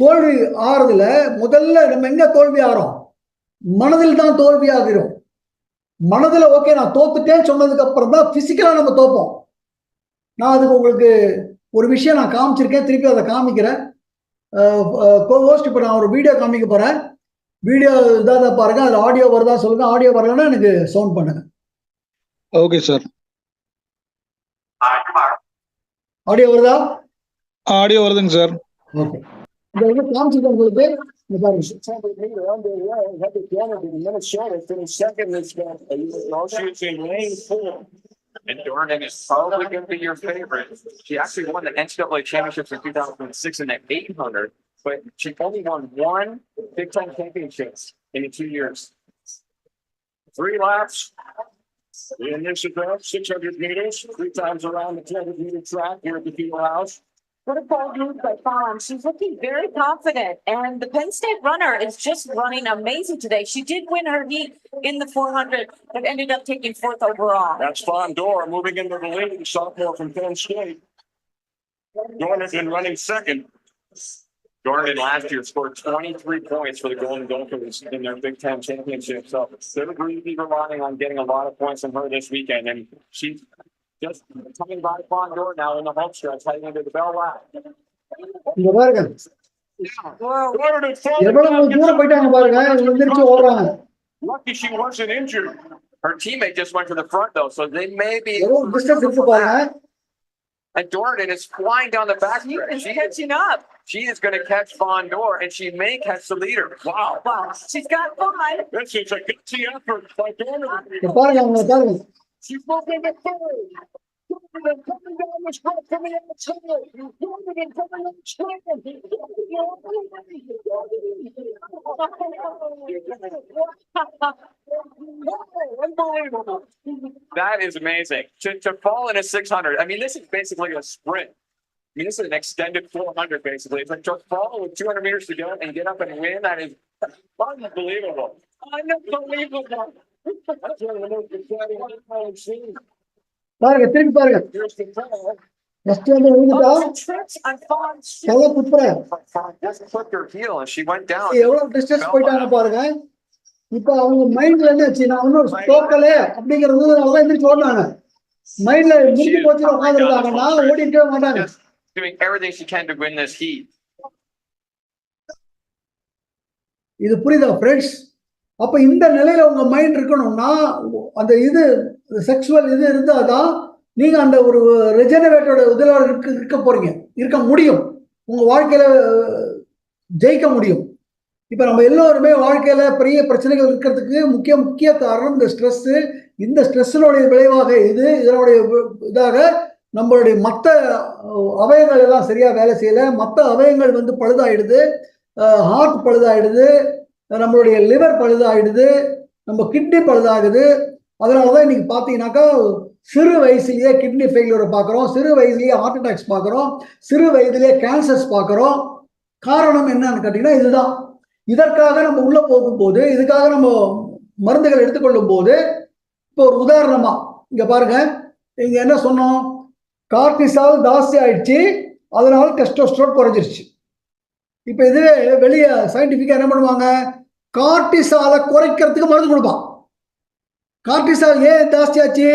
தோல்வி ஆறதுல முதல்ல நம்ம எங்க தோல்வி ஆறோம்? மனதில் தான் தோல்வி ஆகிறோம். மனதுல ஓகே நான் தோத்துட்டேன்னு சொன்னதுக்கு அப்புறம் தான் பிசிக்கலா நம்ம தோப்போம். நான் அதுக்கு உங்களுக்கு ஒரு விஷயம் நான் காமிச்சிருக்கேன், திருப்பி அதை காமிக்கிறேன். இப்போ நான் ஒரு வீடியோ காமிக்க போறேன். வீடியோ இதாக பாருங்க, அதுல ஆடியோ வருதா சொல்லுங்க. ஆடியோ வரலன்னா எனக்கு சவுண்ட் பண்ணுங்க. Okay sir. ஆடியோ வருதா? ஆடியோ வருதுங்க சார். ஓகே, இந்த காமிச்சிருக்கேன் உங்களுக்கு. And Dornan is probably going to be your favorite. She actually won the NCAA championships in 2006 in that 800, but she only won one Big Ten championship in 2 years. 3 laps. The initial event, 600 meters, 3 times around the 200-meter track here at the field house. What a bold move by Fawn. She's looking very confident, and the Penn State runner is just running amazing today. She did win her heat in the 400, but ended up taking 4th overall. That's Fawn Dorr moving into the lead, sophomore from Penn State. Dornan been running second. Dornan last year scored 23 points for the Golden Gophers in their Big Ten championship. So they're really relying on getting a lot of points from her this weekend, and she's just coming by Fawn Dorr now in the home stretch, heading into the bell lap. இங்க பாருங்க எவ்வளவு தூரம் போயிட்டாங்க பாருங்க, எந்திரிச்சு ஓடுறாங்க. Lucky she wasn't injured. Her teammate just went to the front though, so they may be. Distance இருக்கு பாருங்க. And Dornan is flying down the back stretch. She's catching up. She is going to catch Von Dor, and she may catch the leader. Wow. Wow, she's got fun. This is a gutsy effort by Dornan. இப்ப பாருங்க அவங்க பாருங்க. She's moving the third. Dornan coming down the stretch from the outside. Dornan coming on the stretch. Unbelievable. That is amazing. To fall in a 600. I mean, this is basically a sprint. I mean, this is an extended 400, basically. It's like to fall with 200 meters to go and get up and win. That is unbelievable. Unbelievable. That's one of the most exciting things I've seen. பாருங்க திருப்பி பாருங்க. Here's the ball. First வந்து விழுந்துட்டா Oh, trips on Fawn's. தலை குப்புற. Just clipped her heel and she went down. எவ்வளவு distance போயிட்டாங்க பாருங்க. இப்ப அவங்க மைண்ட்ல என்ன ஆச்சு, நான் ஒன்னும் தோக்கலே அப்படிங்கறது நல்லா எந்திரிச்சு ஓடினாங்க. மைண்ட்ல முடிஞ்சு போச்சு உட்காந்துருக்காங்க. நான் ஓடிட்டே மாட்டாங்க. Doing everything she can to win this heat. இது புரியுதா ஃப்ரெண்ட்ஸ்? அப்ப இந்த நிலையில உங்க மைண்ட் இருக்கணும்னா அந்த இது செக்ஷுவல் இது இருந்தாதான் நீங்க அந்த ஒரு ரெஜெனரேட்டோட இதில் இருக்க முடியும். உங்க வாழ்க்கையில ஜெயிக்க முடியும். இப்ப நம்ம எல்லோருமே வாழ்க்கையில பெரிய பிரச்சனைகள் இருக்கிறதுக்கு முக்கிய காரணம் இந்த ஸ்ட்ரெஸ். இந்த ஸ்ட்ரெஸ்னுடைய விளைவாக இதனுடைய இதாக நம்மளுடைய மற்ற அவயங்கள் எல்லாம் சரியா வேலை செய்யல. மற்ற அவயங்கள் வந்து பழுதாயிடுது. ஹார்ட் பழுதாயிடுது, நம்மளுடைய லிவர் பழுதாயிடுது, நம்ம கிட்னி பழுதாகுது. அதனாலதான் இன்னைக்கு பாத்தீங்கன்னாக்கா சிறு வயசுலயே கிட்னி ஃபெயிலியரை பார்க்குறோம், சிறு வயசுலயே ஹார்ட் அட்டாக்ஸ் பார்க்குறோம், சிறு வயதிலேயே கேன்சர்ஸ் பார்க்குறோம். காரணம் என்னன்னு கேட்டீங்கன்னா இதுதான். இதற்காக நம்ம உள்ள போகும்போது, இதுக்காக நம்ம மருந்துகள் எடுத்துக்கொள்ளும் போது, இப்போ ஒரு உதாரணமா இங்க பாருங்க, இங்க என்ன சொன்னோம், கார்டிசால் ஜாஸ்தி ஆயிடுச்சு, அதனால டெஸ்டோஸ்டெரான் குறைஞ்சிருச்சு. இப்ப இதுவே வெளியே சயின்டிபிக்கா என்ன பண்ணுவாங்க, கார்டிசாலை குறைக்கிறதுக்கு மருந்து கொடுப்பான். கார்டிசால் ஏன் ஜாஸ்தி ஆச்சு?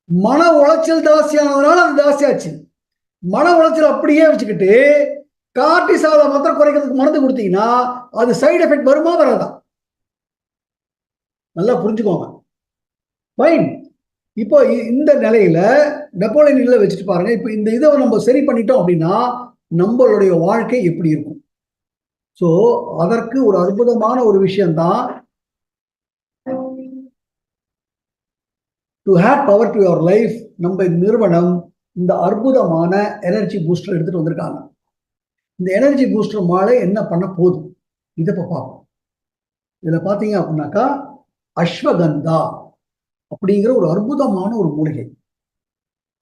மன உளைச்சல் ஜாஸ்தியானதுனால அது ஜாஸ்தி ஆச்சு. மன உளைச்சல் அப்படியே வச்சுக்கிட்டு கார்டிசாலை மாத்திரம் குறைக்கிறதுக்கு மருந்து கொடுத்தீங்கன்னா அது சைடு எஃபெக்ட் வருமா வராதா? நல்லா புரிஞ்சுக்கோங்க. ஃபைன். இப்போ இந்த நிலையில நெப்போலியன் வச்சுட்டு பாருங்க. இப்போ இந்த இதை நம்ம சரி பண்ணிட்டோம் அப்படின்னா நம்மளுடைய வாழ்க்கை எப்படி இருக்கும்? ஸோ அதற்கு ஒரு அற்புதமான ஒரு விஷயம்தான் to have power to your life. நம்ம நிறுவனம் இந்த அற்புதமான எனர்ஜி பூஸ்டர் எடுத்துட்டு வந்திருக்காங்க. இந்த எனர்ஜி பூஸ்டர் மாலை என்ன பண்ண போதும் இதை இப்போ பார்ப்போம். இதுல பாத்தீங்க அப்படின்னாக்கா அஸ்வகந்தா அப்படிங்கிற ஒரு அற்புதமான ஒரு மூலிகை.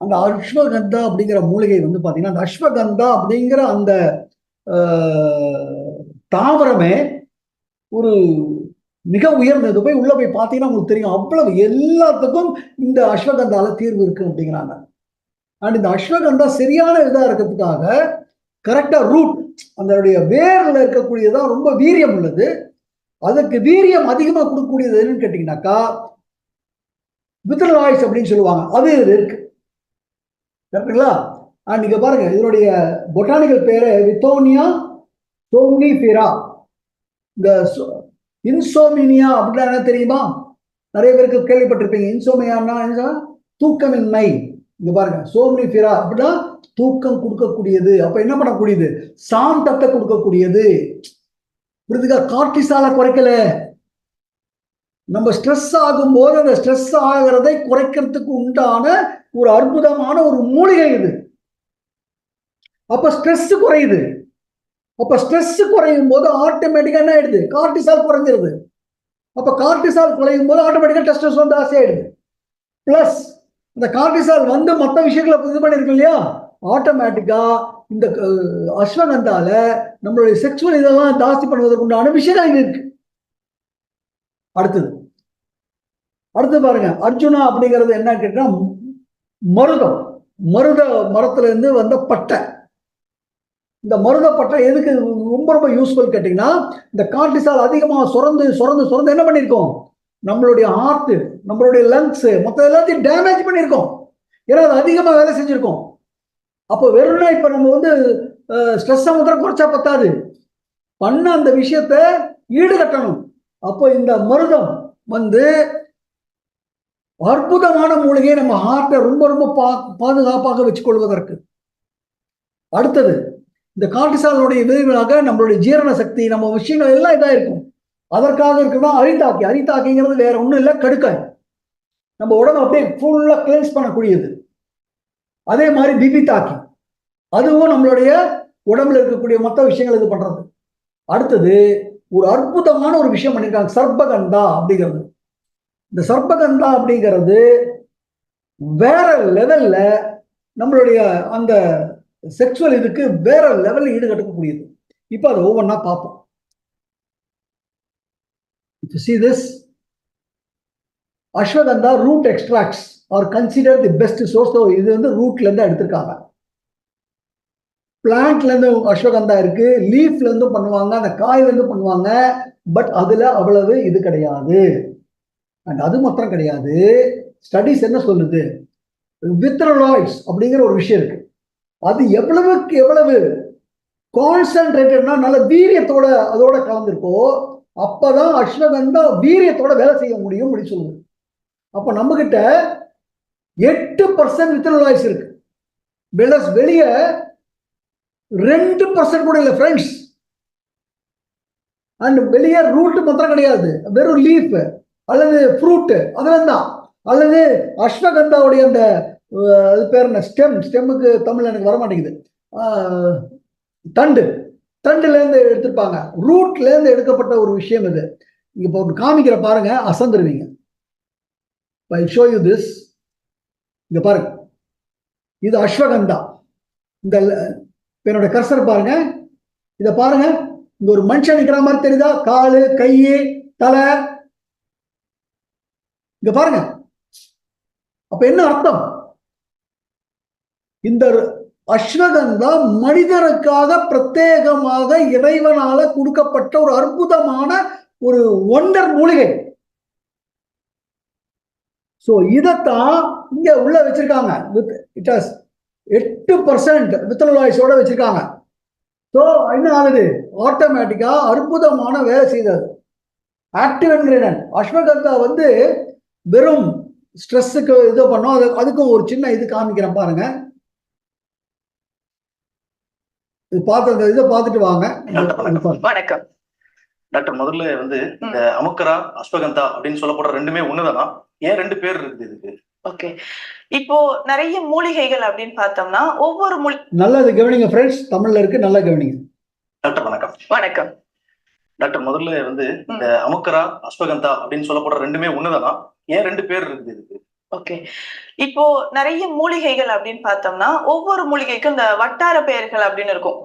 அந்த அஸ்வகந்தா அப்படிங்கிற மூலிகை வந்து பாத்தீங்கன்னா, அந்த அஸ்வகந்தா அப்படிங்கிற அந்த தாவரமே ஒரு மிக உயர்ந்தது. போய் உள்ள போய் பார்த்தீங்கன்னா உங்களுக்கு தெரியும், அவ்வளவு எல்லாத்துக்கும் இந்த அஸ்வகந்தால தீர்வு இருக்கு அப்படிங்கிறாங்க. அண்ட் இந்த அஸ்வகந்தா சரியான இதா இருக்கிறதுக்காக கரெக்டா ரூட், அதனுடைய வேர்ல இருக்கக்கூடியதான் ரொம்ப வீரியம் உள்ளது. அதுக்கு வீரியம் அதிகமா கொடுக்கக்கூடியது என்னன்னு கேட்டீங்கன்னாக்கா வித்ரலாய்ஸ் அப்படின்னு சொல்லுவாங்க, அது இருக்கு. கரெக்டுங்களா? அண்ட் நீங்க பாருங்க, இதனுடைய பொட்டானிக்கல் பேரு வித்தோனியா சோம்னிஃபெரா. இந்த இன்சோமினியா அப்படின்னா என்ன தெரியுமா? நிறைய பேருக்கு கேள்விப்பட்டிருப்பீங்க. இன்சோமியான்னா தூக்கமின்மை. இங்க பாருங்க, சோம்னிஃபெரா அப்படின்னா தூக்கம் கொடுக்கக்கூடியது. அப்ப என்ன பண்ணக்கூடியது? சாந்தத்தை கொடுக்கக்கூடியது. புரியுதுக்கா? கார்டிசால குறைக்கல. நம்ம ஸ்ட்ரெஸ் ஆகும் போது அந்த ஸ்ட்ரெஸ் ஆகிறதை குறைக்கிறதுக்கு உண்டான ஒரு அற்புதமான ஒரு மூலிகை இது. அப்ப ஸ்ட்ரெஸ் குறையுது. அப்ப ஸ்ட்ரெஸ் குறையும் போது ஆட்டோமேட்டிக்கா என்ன ஆயிடுது? கார்டிசால் குறைஞ்சிருது. அப்ப கார்டிசால் குறையும் போது ஆட்டோமேட்டிக்கா டெஸ்டோஸ்டெரான் ஜாஸ்தி ஆயிடுது. பிளஸ் இந்த கார்டிசால் வந்து மற்ற விஷயங்களை இது பண்ணிருக்கு இல்லையா, ஆட்டோமேட்டிக்கா இந்த அஸ்வகந்தால நம்மளுடைய செக்ஷுவல் இதெல்லாம் ஜாஸ்தி பண்ணுவதற்கு உண்டான விஷயம் இருக்கு. அடுத்து பாருங்க, அர்ஜுனா அப்படிங்கிறது என்ன கேட்டா மருத மரத்துல இருந்து வந்த பட்டை. இந்த மருத பட்டை எதுக்கு ரொம்ப ரொம்ப யூஸ்ஃபுல் கேட்டீங்கன்னா, இந்த கார்டிசால் அதிகமா சுரந்து என்ன பண்ணிருக்கோம், நம்மளுடைய ஹார்ட், நம்மளுடைய லங்ஸ், மொத்த எல்லாத்தையும் டேமேஜ் பண்ணிருக்கோம். ஏன்னா அது அதிகமா வேலை செஞ்சிருக்கோம். அப்போ வெறும்னா இப்ப நம்ம வந்து ஸ்ட்ரெஸ் மாத்திரம் குறைச்சா பத்தாது, பண்ண அந்த விஷயத்த ஈடுகட்டணும். அப்போ இந்த மருதம் வந்து அற்புதமான மூலிகை நம்ம ஹார்ட்டை ரொம்ப ரொம்ப பாதுகாப்பாக வச்சுக்கொள்வதற்கு. அடுத்தது இந்த கார்டிசாலினுடைய விளைவுகளாக நம்மளுடைய ஜீரண சக்தி, நம்ம விஷயங்கள் எல்லாம் இதா இருக்கும். அதற்காக இருக்குன்னா அரித்தாக்கி. அரித்தாக்கிங்கிறது வேற ஒண்ணும் இல்லை, கடுக்காய். நம்ம உடம்பு அப்படியே ஃபுல்லா கிளென்ஸ் பண்ணக்கூடியது. அதே மாதிரி பிபி தாக்கி, அதுவும் நம்மளுடைய உடம்புல இருக்கக்கூடிய மொத்த விஷயங்கள் இது பண்றது. அடுத்தது ஒரு அற்புதமான ஒரு விஷயம் பண்ணிருக்காங்க, சர்பகந்தா அப்படிங்கிறது. இந்த சர்பகந்தா அப்படிங்கிறது வேற லெவல்ல நம்மளுடைய அந்த செக்ஷுவல் இதுக்கு வேற லெவல்ல ஈடுகட்டக்கூடியது. இப்ப அதை ஒவ்வொன்றா பார்ப்போம். If you see this, ashwagandha root extracts are consider the best source. இது வந்து ரூட்ல இருந்து எடுத்திருக்காங்க. பிளான்ட்ல இருந்து அஸ்வகந்தா இருக்கு, லீஃப்ல இருந்து பண்ணுவாங்க, அந்த காயில இருந்து பண்ணுவாங்க. பட் அதுல அவ்வளவு இது கிடையாது. அண்ட் அது மாத்திரம் கிடையாது, ஸ்டடிஸ் என்ன சொல்லுது, வித்ரலாய்ட்ஸ் அப்படிங்கிற ஒரு விஷயம் இருக்கு. அது எவ்வளவுக்கு எவ்வளவு கான்சன்ட்ரேட்டட்னா நல்ல வீரியத்தோட அதோட கலந்துருக்கோ அப்பதான் அஸ்வகந்தா வீரியத்தோட வேலை செய்ய முடியும் அப்படின்னு சொல்லுது. அப்ப நம்ம கிட்ட 8% வித்ரலாய்ட்ஸ் இருக்கு. வெளிய 2% கூட இல்லை ஃப்ரெண்ட்ஸ். அண்ட் வெளியே ரூட் மாத்திரம் கிடையாது, வெறும் லீஃப் அல்லது ஃப்ரூட் அதெல்லாம் தான். அல்லது அஸ்வகந்தாவுடைய அந்த அது பேர் என்ன, ஸ்டெம்முக்கு தமிழ் எனக்கு வர மாட்டேங்குது, தண்டுல இருந்து எடுத்திருப்பாங்க. ரூட்ல இருந்து எடுக்கப்பட்ட ஒரு விஷயம் இது. இங்க இப்போ காமிக்கிற பாருங்க, அசந்துருவீங்க. I show you this. இங்க பாருங்க, இது அஸ்வகந்தா. இந்த என்னோட கர்சர் பாருங்க, இத பாருங்க. இங்க ஒரு மனுஷன் நிக்கிற மாதிரி தெரியுதா? காலு, கை, தலை. இங்க பாருங்க. அப்ப என்ன அர்த்தம்? இந்த அஸ்வகந்தா மனிதனுக்காக பிரத்யேகமாக இறைவனால கொடுக்கப்பட்ட ஒரு அற்புதமான ஒரு ஒண்டர் மூலிகை. சோ இதத்தான் இங்க உள்ள வச்சிருக்காங்க. இட் ஹஸ் 8% வித்ரலாய்ட்ஸோட வச்சிருக்காங்க. ஸோ என்ன ஆகுது, ஆட்டோமேட்டிக்கா அற்புதமான வேலை செய்தது. ஆக்டிவ் இன்கிரிடியன்ட் அஸ்வகந்தா வந்து வெறும் ஸ்ட்ரெஸ்ஸுக்கு இது பண்ணோம். அதுக்கும் ஒரு சின்ன இது காமிக்கிறேன் பாருங்க. இது பார்த்து இதை பார்த்துட்டு வாங்க. வணக்கம் டாக்டர். முதல்ல வந்து இந்த அமுக்கரா அஸ்வகந்தா அப்படின்னு சொல்லப்படுற ரெண்டுமே ஒண்ணுதான். ஏன் 2 பேர் இருக்குது இதுக்கு? ஓகே, இப்போ நிறைய மூலிகைகள் அப்படின்னு பார்த்தோம்னா ஒவ்வொரு நல்லது கவனிங்க ஃப்ரெண்ட்ஸ், தமிழ்ல இருக்கு, நல்லா கவனிங்க. டாக்டர் வணக்கம். வணக்கம் டாக்டர். முதல்ல வந்து இந்த அமுக்கரா அஸ்வகந்தா அப்படின்னு சொல்லப்படுற ரெண்டுமே ஒண்ணுதான். ஏன் 2 பேர் இருக்குது இதுக்கு? ஓகே, இப்போ நிறைய மூலிகைகள் அப்படின்னு பார்த்தோம்னா ஒவ்வொரு மூலிகைக்கும் இந்த வட்டார பெயர்கள் அப்படின்னு இருக்கும்.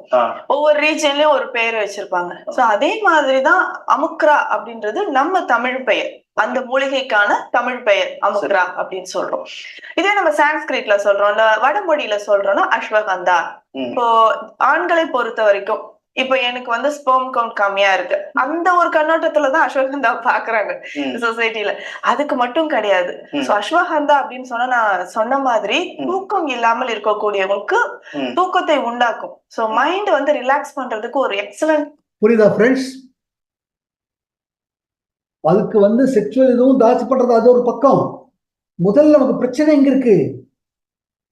ஒவ்வொரு ரீஜன்லயும் ஒரு பெயர் வச்சிருப்பாங்க. சோ அதே மாதிரிதான் அமுக்ரா அப்படின்றது நம்ம தமிழ் பெயர். அந்த மூலிகைக்கான தமிழ் பெயர் அமுக்ரா அப்படின்னு சொல்றோம். இதே நம்ம சான்ஸ்கிரிட்ல சொல்றோம், இல்ல வடமொழியில சொல்றோம்னா அஸ்வகந்தா. இப்போ ஆண்களை பொறுத்த வரைக்கும் இப்ப எனக்கு வந்து ஸ்பெர்ம் கவுண்ட் கம்மியா இருக்கு, அந்த ஒரு கண்ணோட்டத்துலதான் அஸ்வகந்தா பாக்குறாங்க சொசைட்டில. அதுக்கு மட்டும் கிடையாது. சோ அஸ்வகந்தா அப்படின்னு சொன்னா நான் சொன்ன மாதிரி தூக்கம் இல்லாமல் இருக்கக்கூடியவங்களுக்கு தூக்கத்தை உண்டாக்கும். சோ மைண்ட் வந்து ரிலாக்ஸ் பண்றதுக்கு ஒரு எக்ஸலன்ட். புரியுதா ஃப்ரெண்ட்ஸ்? அதுக்கு வந்து செக்சுவல் இதுவும் தாசி பண்றது அது ஒரு பக்கம். முதல்ல நமக்கு பிரச்சனை எங்க இருக்கு,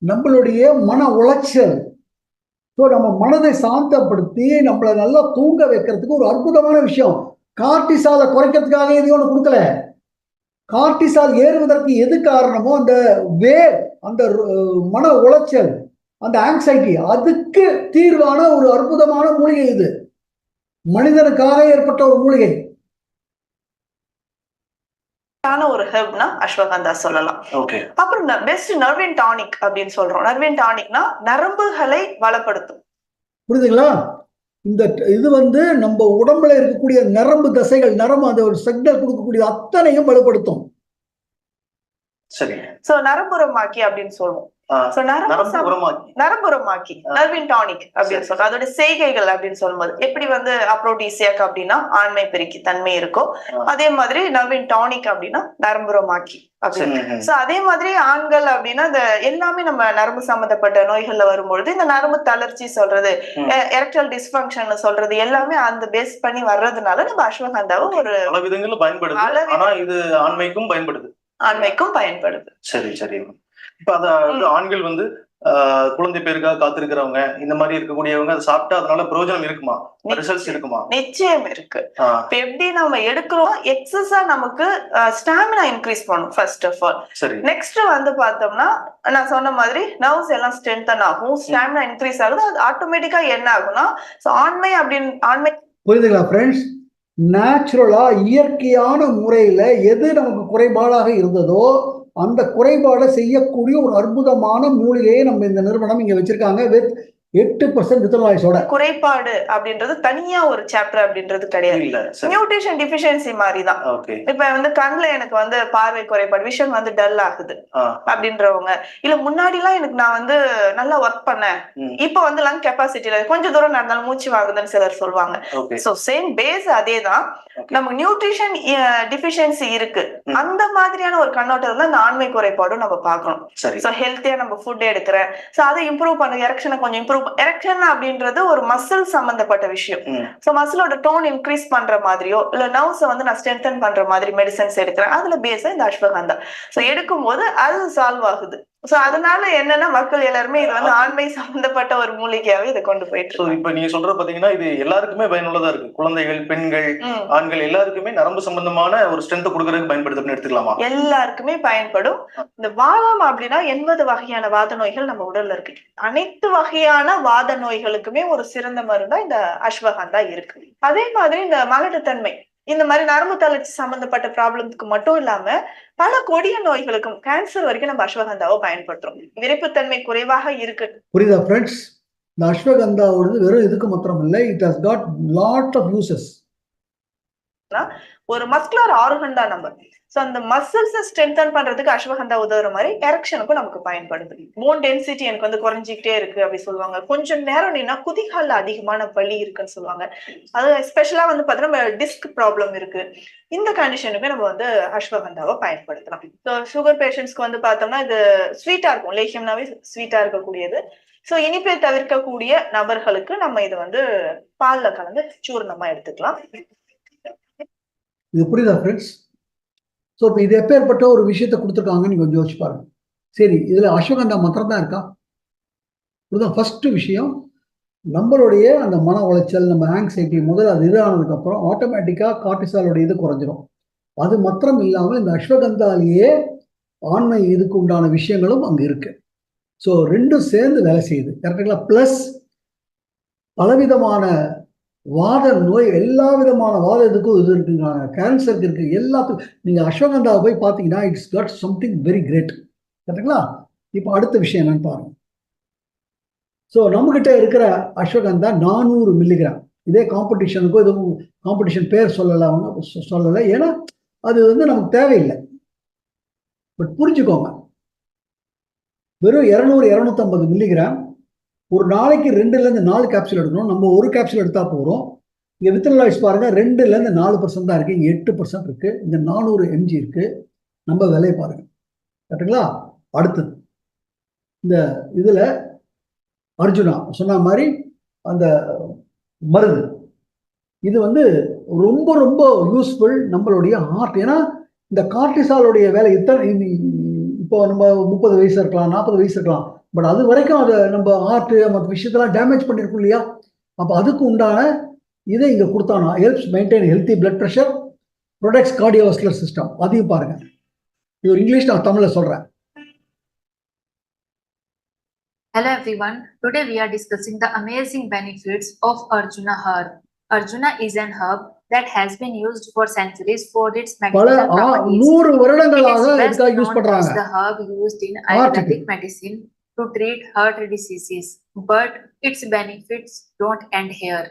நம்மளுடைய மன உளைச்சல். ஸோ நம்ம மனதை சாந்தப்படுத்தி நம்மளை நல்லா தூங்க வைக்கிறதுக்கு ஒரு அற்புதமான விஷயம். கார்டிசாலை குறைக்கிறதுக்காக எதையும் ஒன்று கொடுக்கல. கார்டிசால் ஏறுவதற்கு எது காரணமோ அந்த வேர், அந்த மன உளைச்சல், அந்த ஆங்ஸைட்டி, அதுக்கு தீர்வான ஒரு அற்புதமான மூலிகை இது. மனிதனுக்காக ஏற்பட்ட ஒரு மூலிகை. ஒரு ஹெர்ப்னா அஸ்வகந்தா சொல்லலாம். அப்புறம் பெஸ்ட் நர்வின் டானிக் அப்படின்னு சொல்றோம். நர்வின் டானிக்னா நரம்புகளை வளப்படுத்தும். புரியுதுங்களா? இந்த இது வந்து நம்ம உடம்புல இருக்கக்கூடிய நரம்பு தசைகள், நரம்பு அந்த ஒரு சிக்னல் கொடுக்கக்கூடிய அத்தனையும் வலுப்படுத்தும். சரி. சோ நரம்புரமாக்கி அப்படின்னு சொல்லுவோம். நரம்புரமாக்கி நர்வின் டானிக் அப்படின்னு சொல்றோம். அதோட செய்கைகள் அப்படின்னு சொல்லும்போது எப்படி வந்து அப்ரோடீசியாக் அப்படின்னா ஆண்மை பெருக்கி தன்மை இருக்கும், அதே மாதிரி நர்வின் டானிக் அப்படின்னா நரம்புரமாக்கி அப்படின்னு. சோ அதே மாதிரி ஆண்கள் அப்படின்னா இந்த எல்லாமே நம்ம நரம்பு சம்பந்தப்பட்ட நோய்கள்ல வரும்பொழுது இந்த நரம்பு தளர்ச்சி சொல்றது, எரெக்டல் டிஸ்பங்க்ஷன் சொல்றது எல்லாமே அந்த பேஸ் பண்ணி வர்றதுனால நம்ம அஸ்வகந்தாவை ஒரு பல விதங்கள்ல பயன்படுது. ஆனா இது ஆண்மைக்கும் பயன்படுது. ஆண்மைக்கும் பயன்படுது. சரி சரி. இப்ப அத ஆண்கள் வந்து குழந்தை பேருக்காக காத்திருக்கிறவங்க இந்த மாதிரி இருக்கக்கூடியவங்க அதை சாப்பிட்டா அதனால பிரயோஜனம் இருக்குமா, ரிசல்ட்ஸ் இருக்குமா? நிச்சயம் இருக்கு. இப்ப எப்படி நம்ம எடுக்கிறோம், எக்ஸஸா நமக்கு ஸ்டாமினா இன்க்ரீஸ் பண்ணும் ஃபர்ஸ்ட் ஆஃப் ஆல். சரி. நெக்ஸ்ட் வந்து பார்த்தோம்னா நான் சொன்ன மாதிரி நர்வ்ஸ் எல்லாம் ஸ்ட்ரென்தன் ஆகும், ஸ்டாமினா இன்க்ரீஸ் ஆகுது. அது ஆட்டோமேட்டிக்கா என்ன ஆகும்னா ஆண்மை புரியுதுங்களா ஃப்ரெண்ட்ஸ்? நேச்சுரலா இயற்கையான முறையில எது நமக்கு குறைபாடாக இருந்ததோ அந்த குறைபாடை செய்யக்கூடிய ஒரு அற்புதமான மூலிகையை நம்ம இந்த நிறுவனம் இங்க வச்சிருக்காங்க வித் 8% வித்தலாய்ஸோட. குறைபாடு அப்படின்றது தனியா ஒரு சாப்டர் அப்படின்றது கிடையாது, நியூட்ரிஷன் டிஃபிஷியன்சி மாதிரி தான். இப்ப வந்து கண்ணுல எனக்கு வந்து பார்வை குறைபாடு, விஷன் வந்து டல் ஆகுது அப்படின்றவங்க, இல்ல முன்னாடி எல்லாம் எனக்கு நான் வந்து நல்லா ஒர்க் பண்ணேன், இப்ப வந்து லங் கெப்பாசிட்டில கொஞ்சம் தூரம் நடந்தாலும் மூச்சு வாங்குதுன்னு சிலர் சொல்லுவாங்க. சோ சேம் பேஸ் அதேதான். நமக்கு நியூட்ரிஷன் டிஃபிஷியன்சி இருக்கு, அந்த மாதிரியான ஒரு கண்ணோட்டத்துல இந்த ஆண்மை குறைபாடும் நம்ம பார்க்கணும். சோ ஹெல்த்தியா நம்ம ஃபுட் எடுக்கிறேன், சோ அதை இம்ப்ரூவ் பண்ண, எரெக்ஷனை கொஞ்சம் இம்ப்ரூவ். எரெக்ஷன் அப்படின்றது ஒரு மசில் சம்பந்தப்பட்ட விஷயம். சோ மசிலோட டோன் இன்க்ரீஸ் பண்ற மாதிரியோ இல்ல நர்வ்ஸ் வந்து நான் ஸ்ட்ரென்தன் பண்ற மாதிரி மெடிசன்ஸ் எடுக்கிறேன், அதுல பேஸா இந்த அஸ்வகந்தா. சோ எடுக்கும் போது அது சால்வ் ஆகுது. சோ அதனால என்னன்னா மக்கள் எல்லாருமே இது வந்து ஆண்மை சம்பந்தப்பட்ட ஒரு மூலிகையாவே இதை கொண்டு போயிட்டு இருக்கு. இப்ப நீங்க சொல்ற பாத்தீங்கன்னா இது எல்லாருக்குமே பயனுள்ளதா இருக்கு, குழந்தைகள், பெண்கள், ஆண்கள் எல்லாருக்குமே நரம்பு சம்பந்தமான ஒரு ஸ்ட்ரென்த் கொடுக்கறதுக்கு பயன்படுத்துன்னு எடுத்துக்கலாமா? எல்லாருக்குமே பயன்படும். இந்த வாதம் அப்படின்னா 80 வகையான வாத நோய்கள் நம்ம உடல்ல இருக்கு. அனைத்து வகையான வாத நோய்களுக்குமே ஒரு சிறந்த மருந்தா இந்த அஸ்வகந்தா இருக்கு. அதே மாதிரி இந்த மலட்டுத்தன்மை, இந்த மாதிரி நரம்பு தளர்ச்சி சம்பந்தப்பட்ட ப்ராப்ளம்க்கு மட்டும் இல்லாம பல கொடிய நோய்களுக்கும், கேன்சர் வரைக்கும் நம்ம அஸ்வகந்தாவை பயன்படுத்துறோம். விரைப்புத்தன்மை குறைவாக இருக்கு. புரியுதா ஃப்ரெண்ட்ஸ்? இந்த அஸ்வகந்தாவோட வெறும் இதுக்கு மாத்திரம் இல்லை, it has got lot of uses. ஒரு மஸ்குலர் ஆர்கன் தான் நம்ம. சோ அந்த மசில்ஸ் ஸ்ட்ரென்தன் பண்றதுக்கு அஸ்வகந்தா உதவுற மாதிரி எரெக்ஷனுக்கும் நமக்கு பயன்படுது. போன் டென்சிட்டி எனக்கு வந்து குறைஞ்சிக்கிட்டே இருக்கு அப்படி சொல்லுவாங்க. கொஞ்சம் நேரம் நின்னா குதிகால்ல அதிகமான வலி இருக்குன்னு சொல்லுவாங்க. அது எஸ்பெஷலா வந்து பாத்தீங்கன்னா டிஸ்க் ப்ராப்ளம் இருக்கு, இந்த கண்டிஷனுக்கு நம்ம வந்து அஸ்வகந்தாவை பயன்படுத்தலாம். ஸோ சுகர் பேஷண்ட்ஸ்க்கு வந்து பார்த்தோம்னா இது ஸ்வீட்டா இருக்கும், லேகியம்னாவே ஸ்வீட்டா இருக்கக்கூடியது. ஸோ இனிப்பை தவிர்க்கக்கூடிய நபர்களுக்கு நம்ம இது வந்து பால்ல கலந்து சூர்ணமா எடுத்துக்கலாம். இது புரியுதா ஃப்ரெண்ட்ஸ்? ஸோ இப்போ இது எப்பேற்பட்ட ஒரு விஷயத்த கொடுத்துருக்காங்கன்னு நீங்க கொஞ்சம் யோசிச்சு பாருங்க. சரி, இதுல அஸ்வகந்தா மாத்திரம் தான் இருக்கா? இதுதான் ஃபர்ஸ்ட் விஷயம். நம்மளுடைய அந்த மன உளைச்சல், நம்ம ஆங்ஸைட்டி முதல்ல அது இதானதுக்கு அப்புறம் ஆட்டோமேட்டிக்கா கார்டிசாலோட இது குறைஞ்சிரும். அது மாத்திரம் இல்லாமல் இந்த அஸ்வகந்தாலேயே ஆண்மை இதுக்கு உண்டான விஷயங்களும் அங்க இருக்கு. ஸோ ரெண்டும் சேர்ந்து வேலை செய்யுது, கரெக்டுங்களா? பிளஸ் பலவிதமான வாத நோய், எல்லா விதமான வாத இதுக்கும் இது இருக்குங்க, கேன்சருக்கு இருக்கு, எல்லாத்துக்கும். நீங்க அஸ்வகந்தாவை போய் பார்த்தீங்கன்னா it's got something very great, கரெக்டுங்களா? இப்போ அடுத்த விஷயம் என்னன்னு பாருங்க. ஸோ நம்மகிட்ட இருக்கிற அஸ்வகந்தா 400 மில்லிகிராம். இதே காம்படிஷனுக்கும் எதுவும் காம்படிஷன் பேர் சொல்லலை, ஏன்னா அது வந்து நமக்கு தேவையில்லை. பட் புரிஞ்சுக்கோங்க, வெறும் 200-250 மில்லிகிராம் ஒரு நாளைக்கு 2-4 கேப்சூல் எடுக்கணும். நம்ம ஒரு கேப்சூல் எடுத்தா போறோம். இங்க வித்தலாய்ஸ் பாருங்க, 2-4% தான் இருக்கு, இங்க 8% இருக்கு. இங்க 400 mg இருக்கு. நம்ம விலையை பாருங்க, கரெக்டுங்களா? அடுத்தது இந்த இதுல அர்ஜுனா சொன்ன மாதிரி அந்த மருந்து, இது வந்து ரொம்ப ரொம்ப யூஸ்ஃபுல் நம்மளுடைய ஹார்ட். ஏன்னா இந்த கார்டிசாலுடைய வேலை இப்போ நம்ம 30 வயசு இருக்கலாம், 40 வயசு இருக்கலாம், பட் அது வரைக்கும் அதை நம்ம ஹார்ட் மற்ற விஷயத்தெல்லாம் டேமேஜ் பண்ணிருக்கோம் இல்லையா? அப்போ அதுக்கு உண்டான இதை இங்க கொடுத்தானா helps maintain healthy blood pressure, protects cardiovascular system. அதையும் பாருங்க. இது ஒரு இங்கிலீஷ், நான் தமிழ்ல சொல்றேன். Hello everyone, today we are discussing the amazing benefits of Arjuna herb. Arjuna is an herb that has been used for centuries for its medicinal properties. 100 வருடங்களாக It is இதுக்காக best use known பண்றாங்க. as the herb used in Ayurvedic medicine to treat heart diseases, but its benefits don't end here.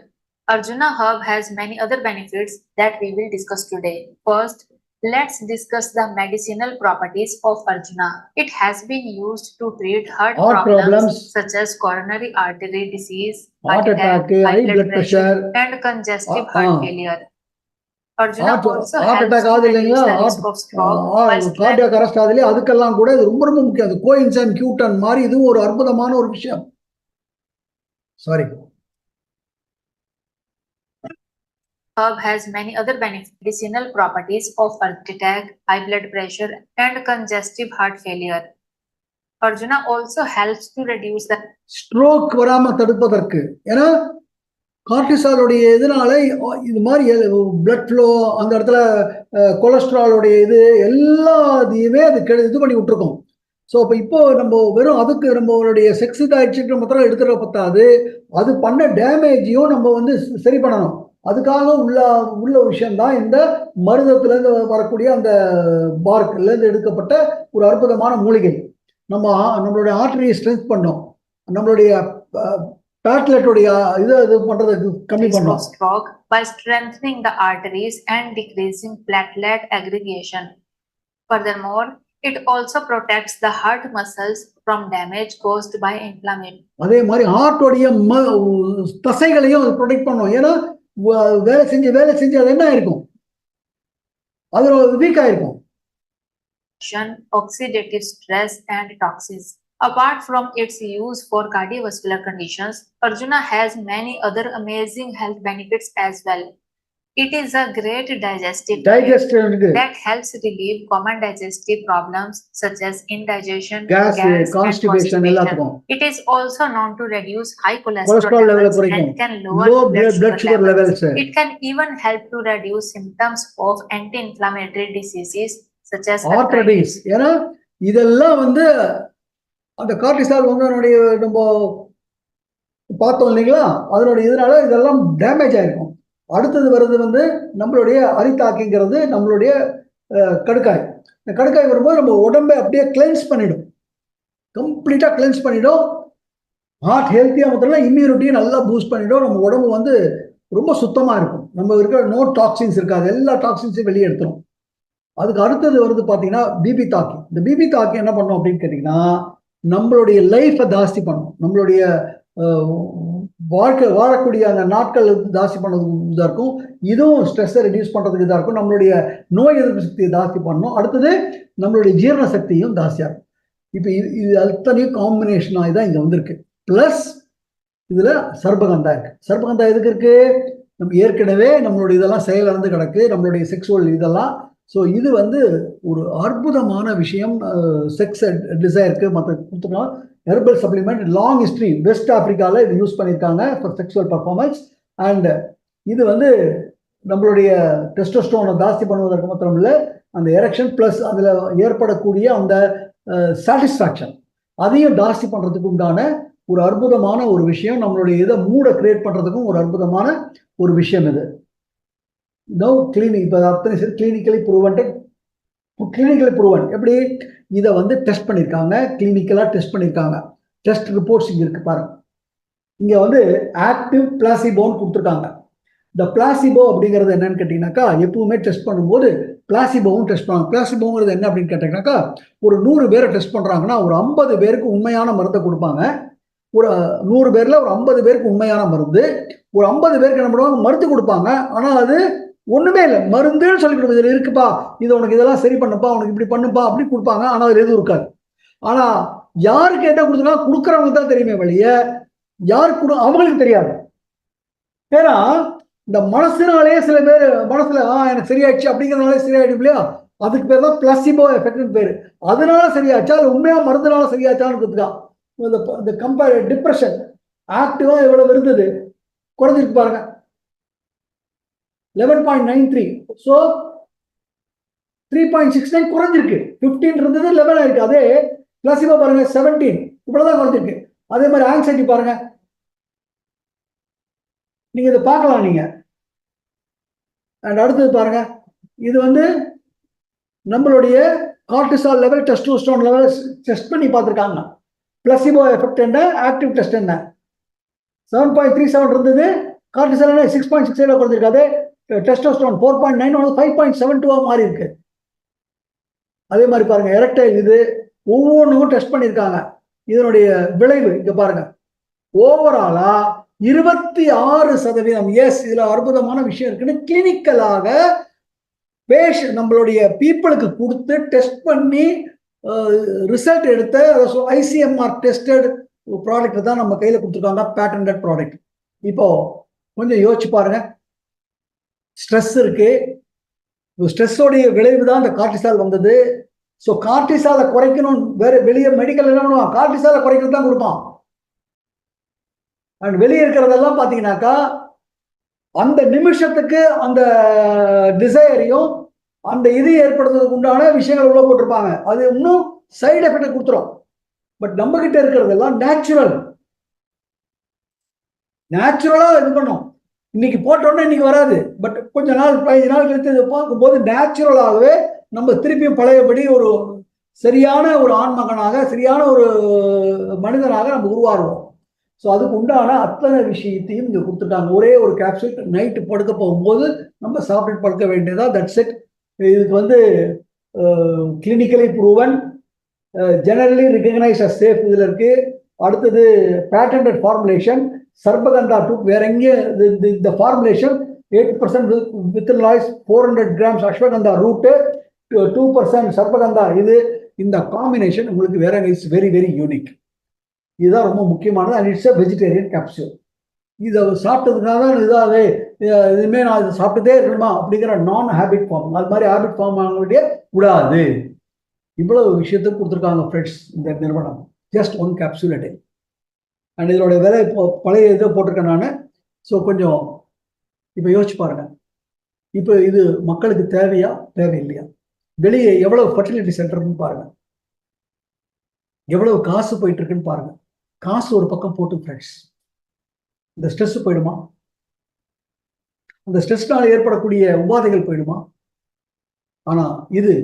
Arjuna herb has many other benefits that we will discuss today. First, let's discuss the medicinal properties of Arjuna. It has been used to treat heart problems such as coronary artery disease, heart attack, high blood pressure, and congestive heart failure. Arjuna also heart attack ஆகுது இல்லைங்களா, cardiac arrest ஆகுது, அதுக்கெல்லாம் கூட இது ரொம்ப ரொம்ப முக்கியம். அது கோஎன்சைம் Q10 மாதிரி இதுவும் ஒரு அற்புதமான ஒரு விஷயம். Sorry, Herb has many other medicinal properties of heart attack, high blood pressure, and congestive heart failure. Arjuna also helps to reduce the stroke வராம தடுப்பதற்கு. ஏன்னா கார்டிசாலுடைய இதனால இது மாதிரி பிளட் ஃப்ளோ அந்த இடத்துல கொலஸ்ட்ராலுடைய இது எல்லாத்தையுமே அது இது பண்ணி விட்டுருக்கோம். ஸோ இப்போ நம்ம வெறும் அதுக்கு நம்மளுடைய செக்ஸ் இதாகிடுச்சுட்டு மாத்திரம் எடுத்துகிற பத்தாது, அது பண்ண டேமேஜையும் நம்ம வந்து சரி பண்ணணும். அதுக்காக உள்ள விஷயம்தான் இந்த மருதத்துலேருந்து வரக்கூடிய அந்த பார்க்லேருந்து எடுக்கப்பட்ட ஒரு அற்புதமான மூலிகை. நம்மளுடைய ஆர்டரியை ஸ்ட்ரென்த் பண்ணோம், நம்மளுடைய பேட்லெட்டோடைய இது பண்றதுக்கு கம்மி பண்ணோம். stroke by strengthening the arteries and decreasing platelet aggregation. Furthermore, it also protects the heart muscles from damage caused by inflammation. அதே மாதிரி ஹார்ட்டோடைய தசைகளையும் அது ப்ரொடெக்ட் பண்ணும். ஏன்னா வேலை செஞ்சு அது என்ன ஆயிருக்கும், அது வீக் ஆயிருக்கும். Oxidative stress and toxins. Apart from its use for cardiovascular conditions, Arjuna has many other amazing health benefits as well. It is a great digestive that helps relieve common digestive problems such as indigestion, gas and constipation. It is also known to reduce high cholesterol levels and can lower blood sugar levels. It can even help to reduce symptoms of anti-inflammatory diseases such as arthritis. ஏன்னா இதெல்லாம் வந்து அந்த cortisol வந்து அதனுடைய நம்ம பார்த்தோம் இல்லைங்களா, அதனுடைய இதனால இதெல்லாம் டேமேஜ் ஆயிருக்கும். அடுத்தது வருது வந்து நம்மளுடைய அரித்தாக்கிங்கிறது நம்மளுடைய கடுக்காய். இந்த கடுக்காய் வரும்போது நம்ம உடம்பை அப்படியே கிளென்ஸ் பண்ணிடும், கம்ப்ளீட்டா கிளென்ஸ் பண்ணிடும். ஹார்ட் ஹெல்த்தியா மட்டும் இம்யூனிட்டியை நல்லா பூஸ்ட் பண்ணிடும். நம்ம உடம்பு வந்து ரொம்ப சுத்தமா இருக்கும், நம்ம இருக்கிற நோ டாக்ஸின்ஸ் இருக்காது, எல்லா டாக்ஸின்ஸையும் வெளியே எடுத்துரும். அதுக்கு அடுத்தது வருது பார்த்தீங்கன்னா பிபி தாக்கி. இந்த பிபி தாக்கி என்ன பண்ணும் அப்படின்னு கேட்டிங்கன்னா நம்மளுடைய லைஃப்பை ஜாஸ்தி பண்ணும், நம்மளுடைய வாழக்கூடிய அந்த நாட்கள் ஜாஸ்தி பண்ணுறதுக்கு இதாக இருக்கும். இதுவும் ஸ்ட்ரெஸ்ஸை ரெடியூஸ் பண்ணுறதுக்கு இதாக இருக்கும். நம்மளுடைய நோய் எதிர்ப்பு சக்தியை ஜாஸ்தி பண்ணணும். அடுத்தது நம்மளுடைய ஜீரண சக்தியும் ஜாஸ்தியாகும். இப்போ இது அத்தனையும் காம்பினேஷனாக தான் இங்கே வந்திருக்கு. ப்ளஸ் இதில் சர்பகந்தா இருக்கு. சர்பகந்தா எதுக்கு இருக்கு, நம்ம ஏற்கனவே நம்மளுடைய இதெல்லாம் செயலிழந்து கிடக்கு, நம்மளுடைய செக்ஸுவல் இதெல்லாம். ஸோ இது வந்து ஒரு அற்புதமான விஷயம். செக்ஸ் டிசைருக்கு மற்ற கொடுத்துக்கலாம். Herbal supplement long history, west ஆப்பிரிக்காவில் இது யூஸ் பண்ணியிருக்காங்க ஃபார் செக்ஸுவல் பர்ஃபார்மன்ஸ். அண்ட் இது வந்து நம்மளுடைய டெஸ்டோஸ்டரோனை ஜாஸ்தி பண்ணுவதற்கு மாத்திரம் இல்லை, அந்த எரெக்ஷன் ப்ளஸ் அதில் ஏற்படக்கூடிய அந்த சாட்டிஸ்ஃபேக்ஷன் அதையும் ஜாஸ்தி பண்ணுறதுக்கு உண்டான ஒரு அற்புதமான ஒரு விஷயம். நம்மளுடைய இதை மூடை கிரியேட் பண்ணுறதுக்கும் ஒரு அற்புதமான ஒரு விஷயம் இது. நோ கிளினிக் இப்போ அத்தனை சரி கிளினிக்கலி ப்ரூவன். எப்படி இதை வந்து டெஸ்ட் பண்ணியிருக்காங்க, கிளினிக்கலாக டெஸ்ட் பண்ணியிருக்காங்க. டெஸ்ட் ரிப்போர்ட்ஸ் இங்கே இருக்கு பாருங்க. இங்கே வந்து ஆக்டிவ் பிளாசிபோன்னு கொடுத்துருக்காங்க. இந்த பிளாசிபோ அப்படிங்கிறது என்னன்னு கேட்டிங்கனாக்கா, எப்பவுமே டெஸ்ட் பண்ணும்போது பிளாசிபோவும் டெஸ்ட் பண்ணுவாங்க. பிளாசிபோங்கிறது என்ன அப்படின்னு கேட்டிங்கனாக்கா, ஒரு 100 பேரை டெஸ்ட் பண்ணுறாங்கன்னா ஒரு 50 பேருக்கு உண்மையான மருந்தை கொடுப்பாங்க. ஒரு 100 பேரில் ஒரு 50 பேருக்கு உண்மையான மருந்து, ஒரு 50 பேருக்கு என்ன பண்ணுவாங்க, மருந்து கொடுப்பாங்க. ஆனால் அது ஒண்ணுமே இல்லை, மருந்துன்னு சொல்லி கொடுப்போம், இதுல இருக்குப்பா, இது உனக்கு இதெல்லாம் சரி பண்ணுப்பா, உனக்கு இப்படி பண்ணுப்பா அப்படி கொடுப்பாங்க. ஆனா அது எதுவும் இருக்காது. ஆனா யாருக்கு என்ன கொடுத்தா கொடுக்குறவங்களுக்கு தான் தெரியுமே வழிய யாருக்கு அவங்களுக்கு தெரியாது. ஏன்னா இந்த மனசுனாலே சில பேர் மனசுல எனக்கு சரியாயிடுச்சு அப்படிங்கிறதுனாலே சரியாயிடும் இல்லையா, அதுக்கு பேர் தான் பிளாசிபோ எஃபெக்ட்னு பேரு. அதனால சரியாச்சா அது உண்மையா மருந்துனால சரியாச்சான்னு இந்த கம்பேர் டிப்ரெஷன் ஆக்டிவா எவ்வளவு இருந்தது குறைஞ்சிருக்கு பாருங்க, 11.93. ஸோ 3.69 குறைஞ்சிருக்கு. 15 இருந்தது 11 ஆயிருக்கு. அதே பிளாசிபோ பாருங்க 17, இவ்வளவுதான் குறைஞ்சிருக்கு. அதே மாதிரி ஆங்ஸைட்டி பாருங்க, நீங்க இதை பார்க்கலாம் நீங்க. அண்ட் அடுத்தது பாருங்க, இது வந்து நம்மளுடைய cortisol level, testosterone level test பண்ணி பார்த்துருக்காங்க. பிளாசிபோ எஃபெக்ட் என்ன, ஆக்டிவ் டெஸ்ட் என்ன. 7.37 இருந்தது, கார்டிசால் 6.68 குறைஞ்சிருக்கு. அதே டெஸ்டோஸ்டரோன் 4.9 5.72 மாறி இருக்கு. அதே மாதிரி பாருங்க எரெக்டைல், இது ஒவ்வொன்றும் டெஸ்ட் பண்ணியிருக்காங்க. இதனுடைய விளைவு இங்க பாருங்க, ஓவராலா 26%. எஸ், இதுல அற்புதமான விஷயம் இருக்குன்னு கிளினிக்கலாக நம்மளுடைய பீப்புளுக்கு கொடுத்து டெஸ்ட் பண்ணி ரிசல்ட் எடுத்த ஐசிஎம்ஆர் டெஸ்டட் ப்ராடக்ட் தான் நம்ம கையில கொடுத்துருக்காங்க, பேட்டன்டட் ப்ராடக்ட். இப்போ கொஞ்சம் யோசிச்சு பாருங்க, ஸ்ட்ரெஸ் இருக்கு. ஸ்ட்ரெஸ்ஸோடைய விளைவு தான் இந்த கார்டிசால் வந்தது. ஸோ கார்டிசாலை குறைக்கணும், வேற வெளியே மெடிக்கல் என்ன பண்ணுவான், கார்டிசாலை குறைக்கிறது தான் கொடுப்பான். அண்ட் வெளியே இருக்கிறதெல்லாம் பார்த்தீங்கன்னாக்கா அந்த நிமிஷத்துக்கு அந்த டிசைரையும் அந்த இது ஏற்படுத்துறதுக்கு உண்டான விஷயங்கள் உள்ள போட்டிருப்பாங்க. அது இன்னும் சைடு எஃபெக்ட் கொடுத்துரும். பட் நம்ம கிட்ட இருக்கிறதெல்லாம் நேச்சுரலா இது பண்ணும். இன்னைக்கு போட்டோன்னே இன்னைக்கு வராது. பட் கொஞ்ச நாள் 15 நாள் கழித்து இதை பார்க்கும்போது நேச்சுரலாகவே நம்ம திருப்பியும் பழையபடி ஒரு சரியான ஒரு ஆண்மகனாக, சரியான ஒரு மனிதனாக நம்ம உருவாருவோம். ஸோ அதுக்கு உண்டான அத்தனை விஷயத்தையும் இங்கே கொடுத்துட்டாங்க. ஒரே ஒரு கேப்சூல் நைட்டு படுக்க போகும்போது நம்ம சாப்பிட்டு படுக்க வேண்டியதா, தட்ஸ் இட். இதுக்கு வந்து clinically proven, generally recognise as safe இதில் இருக்கு. அடுத்தது பேட்டன்டட் ஃபார்முலேஷன் சர்பகந்தா 2. வேற எங்கே இந்த ஃபார்முலேஷன் 8% வித்லாய்ஸ் 400 grams அஸ்வகந்தா ரூட்டு 2% சர்பகந்தா. இந்த காம்பினேஷன் உங்களுக்கு வேற இட்ஸ் வெரி வெரி யூனிக். இதுதான் ரொம்ப முக்கியமானது. And it's a vegetarian capsule. இதை சாப்பிட்டதுனால தான் இதாகவே இதுவுமே நான் இதை சாப்பிட்டுட்டே இருக்கணுமா அப்படிங்கிற நான் ஹேபிட் ஃபார்ம், அது மாதிரி ஹேபிட் ஃபார்ம் ஆகக்கூடிய கூடாது. இவ்வளவு விஷயத்தை கொடுத்துருக்காங்க ஃப்ரெண்ட்ஸ் இந்த நிறுவனம். Just 1 capsule a day. And இதோட விலை இப்போ பழைய இதை போட்டிருக்கேன் நான். ஸோ கொஞ்சம் இப்போ யோசிச்சு பாருங்க, இப்போ இது மக்களுக்கு தேவையா தேவையில்லையா? வெளியே எவ்வளவு ஃபர்டிலிட்டி சென்டர்னு பாருங்க, எவ்வளவு காசு போயிட்டு இருக்குன்னு பாருங்க. காசு ஒரு பக்கம் போட்டு ஃப்ரெண்ட்ஸ், இந்த ஸ்ட்ரெஸ் போயிடுமா? அந்த ஸ்ட்ரெஸ்னால ஏற்படக்கூடிய உபாதைகள் போயிடுமா? ஆனா இது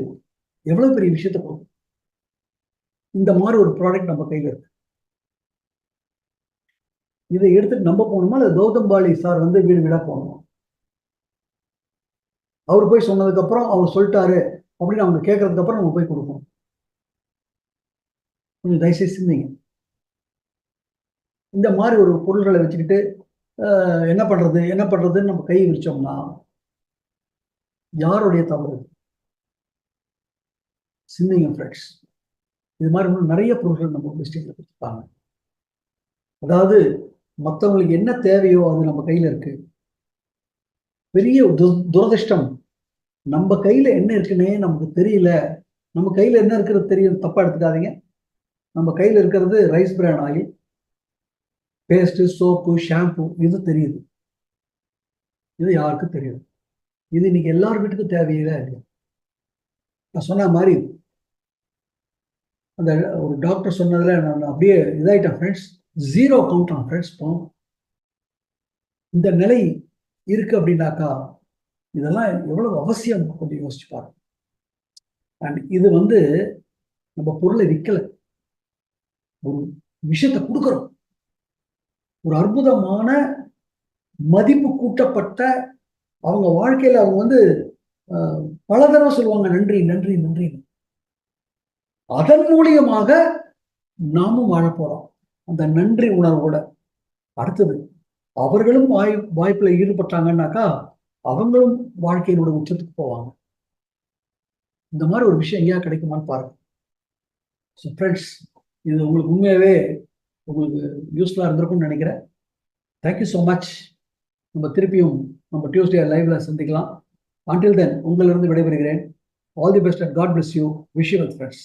எவ்வளவு பெரிய விஷயத்தை கொடுக்கும். இந்த மாதிரி ஒரு ப்ராடக்ட் நம்ம கையில் இருக்கு. இதை எடுத்துட்டு நம்ம போகணுமா, இல்லை கௌதம் பாலி சார் வந்து வீடு வீடா போகணுமா? அவர் போய் சொன்னதுக்கு அப்புறம் அவர் சொல்லிட்டாரு அப்படின்னு அவங்க கேட்கறதுக்கு அப்புறம் நம்ம போய் கொடுக்கணும். கொஞ்சம் தயவுசெய்து சிந்திங்க. இந்த மாதிரி ஒரு பொருள்களை வச்சுக்கிட்டு என்ன பண்றதுன்னு நம்ம கை விரிச்சோம்னா யாருடைய தவறு? சிந்திங்க ஃப்ரெண்ட்ஸ். இது மாதிரி இன்னும் நிறைய பொருட்கள் நம்ம டிஸ்ட்ரிக்ட்ல கொடுத்துருக்காங்க. அதாவது மற்றவங்களுக்கு என்ன தேவையோ அது நம்ம கையில இருக்கு. பெரிய துரதிர்ஷ்டம், நம்ம கையில என்ன இருக்குன்னே நமக்கு தெரியல. நம்ம கையில என்ன இருக்கிறது தெரியும், தப்பா எடுத்துக்காதீங்க. நம்ம கையில இருக்கிறது rice bran oil, paste, soap, shampoo, இது தெரியுது. இது யாருக்கும் தெரியுது. இது இன்னைக்கு எல்லார் வீட்டுக்கும் தேவையில்லை. நான் சொன்ன மாதிரி அந்த ஒரு டாக்டர் சொன்னதுல நான் அப்படியே இதாயிட்டேன் ஃப்ரெண்ட்ஸ். 0 count on friends. இந்த நிலை இருக்கு அப்படின்னாக்கா இதெல்லாம் எவ்வளவு அவசியம் கொஞ்சம் யோசிச்சு பாருங்க. அண்ட் இது வந்து நம்ம பொருளை விற்கல, ஒரு விஷயத்தை கொடுக்குறோம். ஒரு அற்புதமான மதிப்பு கூட்டப்பட்ட அவங்க வாழ்க்கையில அவங்க வந்து பல தடவை சொல்லுவாங்க நன்றி நன்றி நன்றி. அதன் மூலியமாக நாமும் வாழ போறோம் அந்த நன்றி உணர்வோட. அடுத்தது அவர்களும் வாய்ப்புல ஈடுபட்டாங்கன்னாக்கா அவங்களும் வாழ்க்கையினோட உச்சத்துக்கு போவாங்க. இந்த மாதிரி ஒரு விஷயம் எங்கேயா கிடைக்குமான்னு பாருங்க. ஸோ ஃப்ரெண்ட்ஸ், இது உங்களுக்கு உண்மையாகவே உங்களுக்கு யூஸ்ஃபுல்லாக இருந்திருக்கும்னு நினைக்கிறேன். Thank you so much. நம்ம திருப்பியும் நம்ம டியூஸ்டே லைவ்ல சந்திக்கலாம். Until then, உங்களிலிருந்து விடைபெறுகிறேன். All the best and God bless you. Wish you well, friends.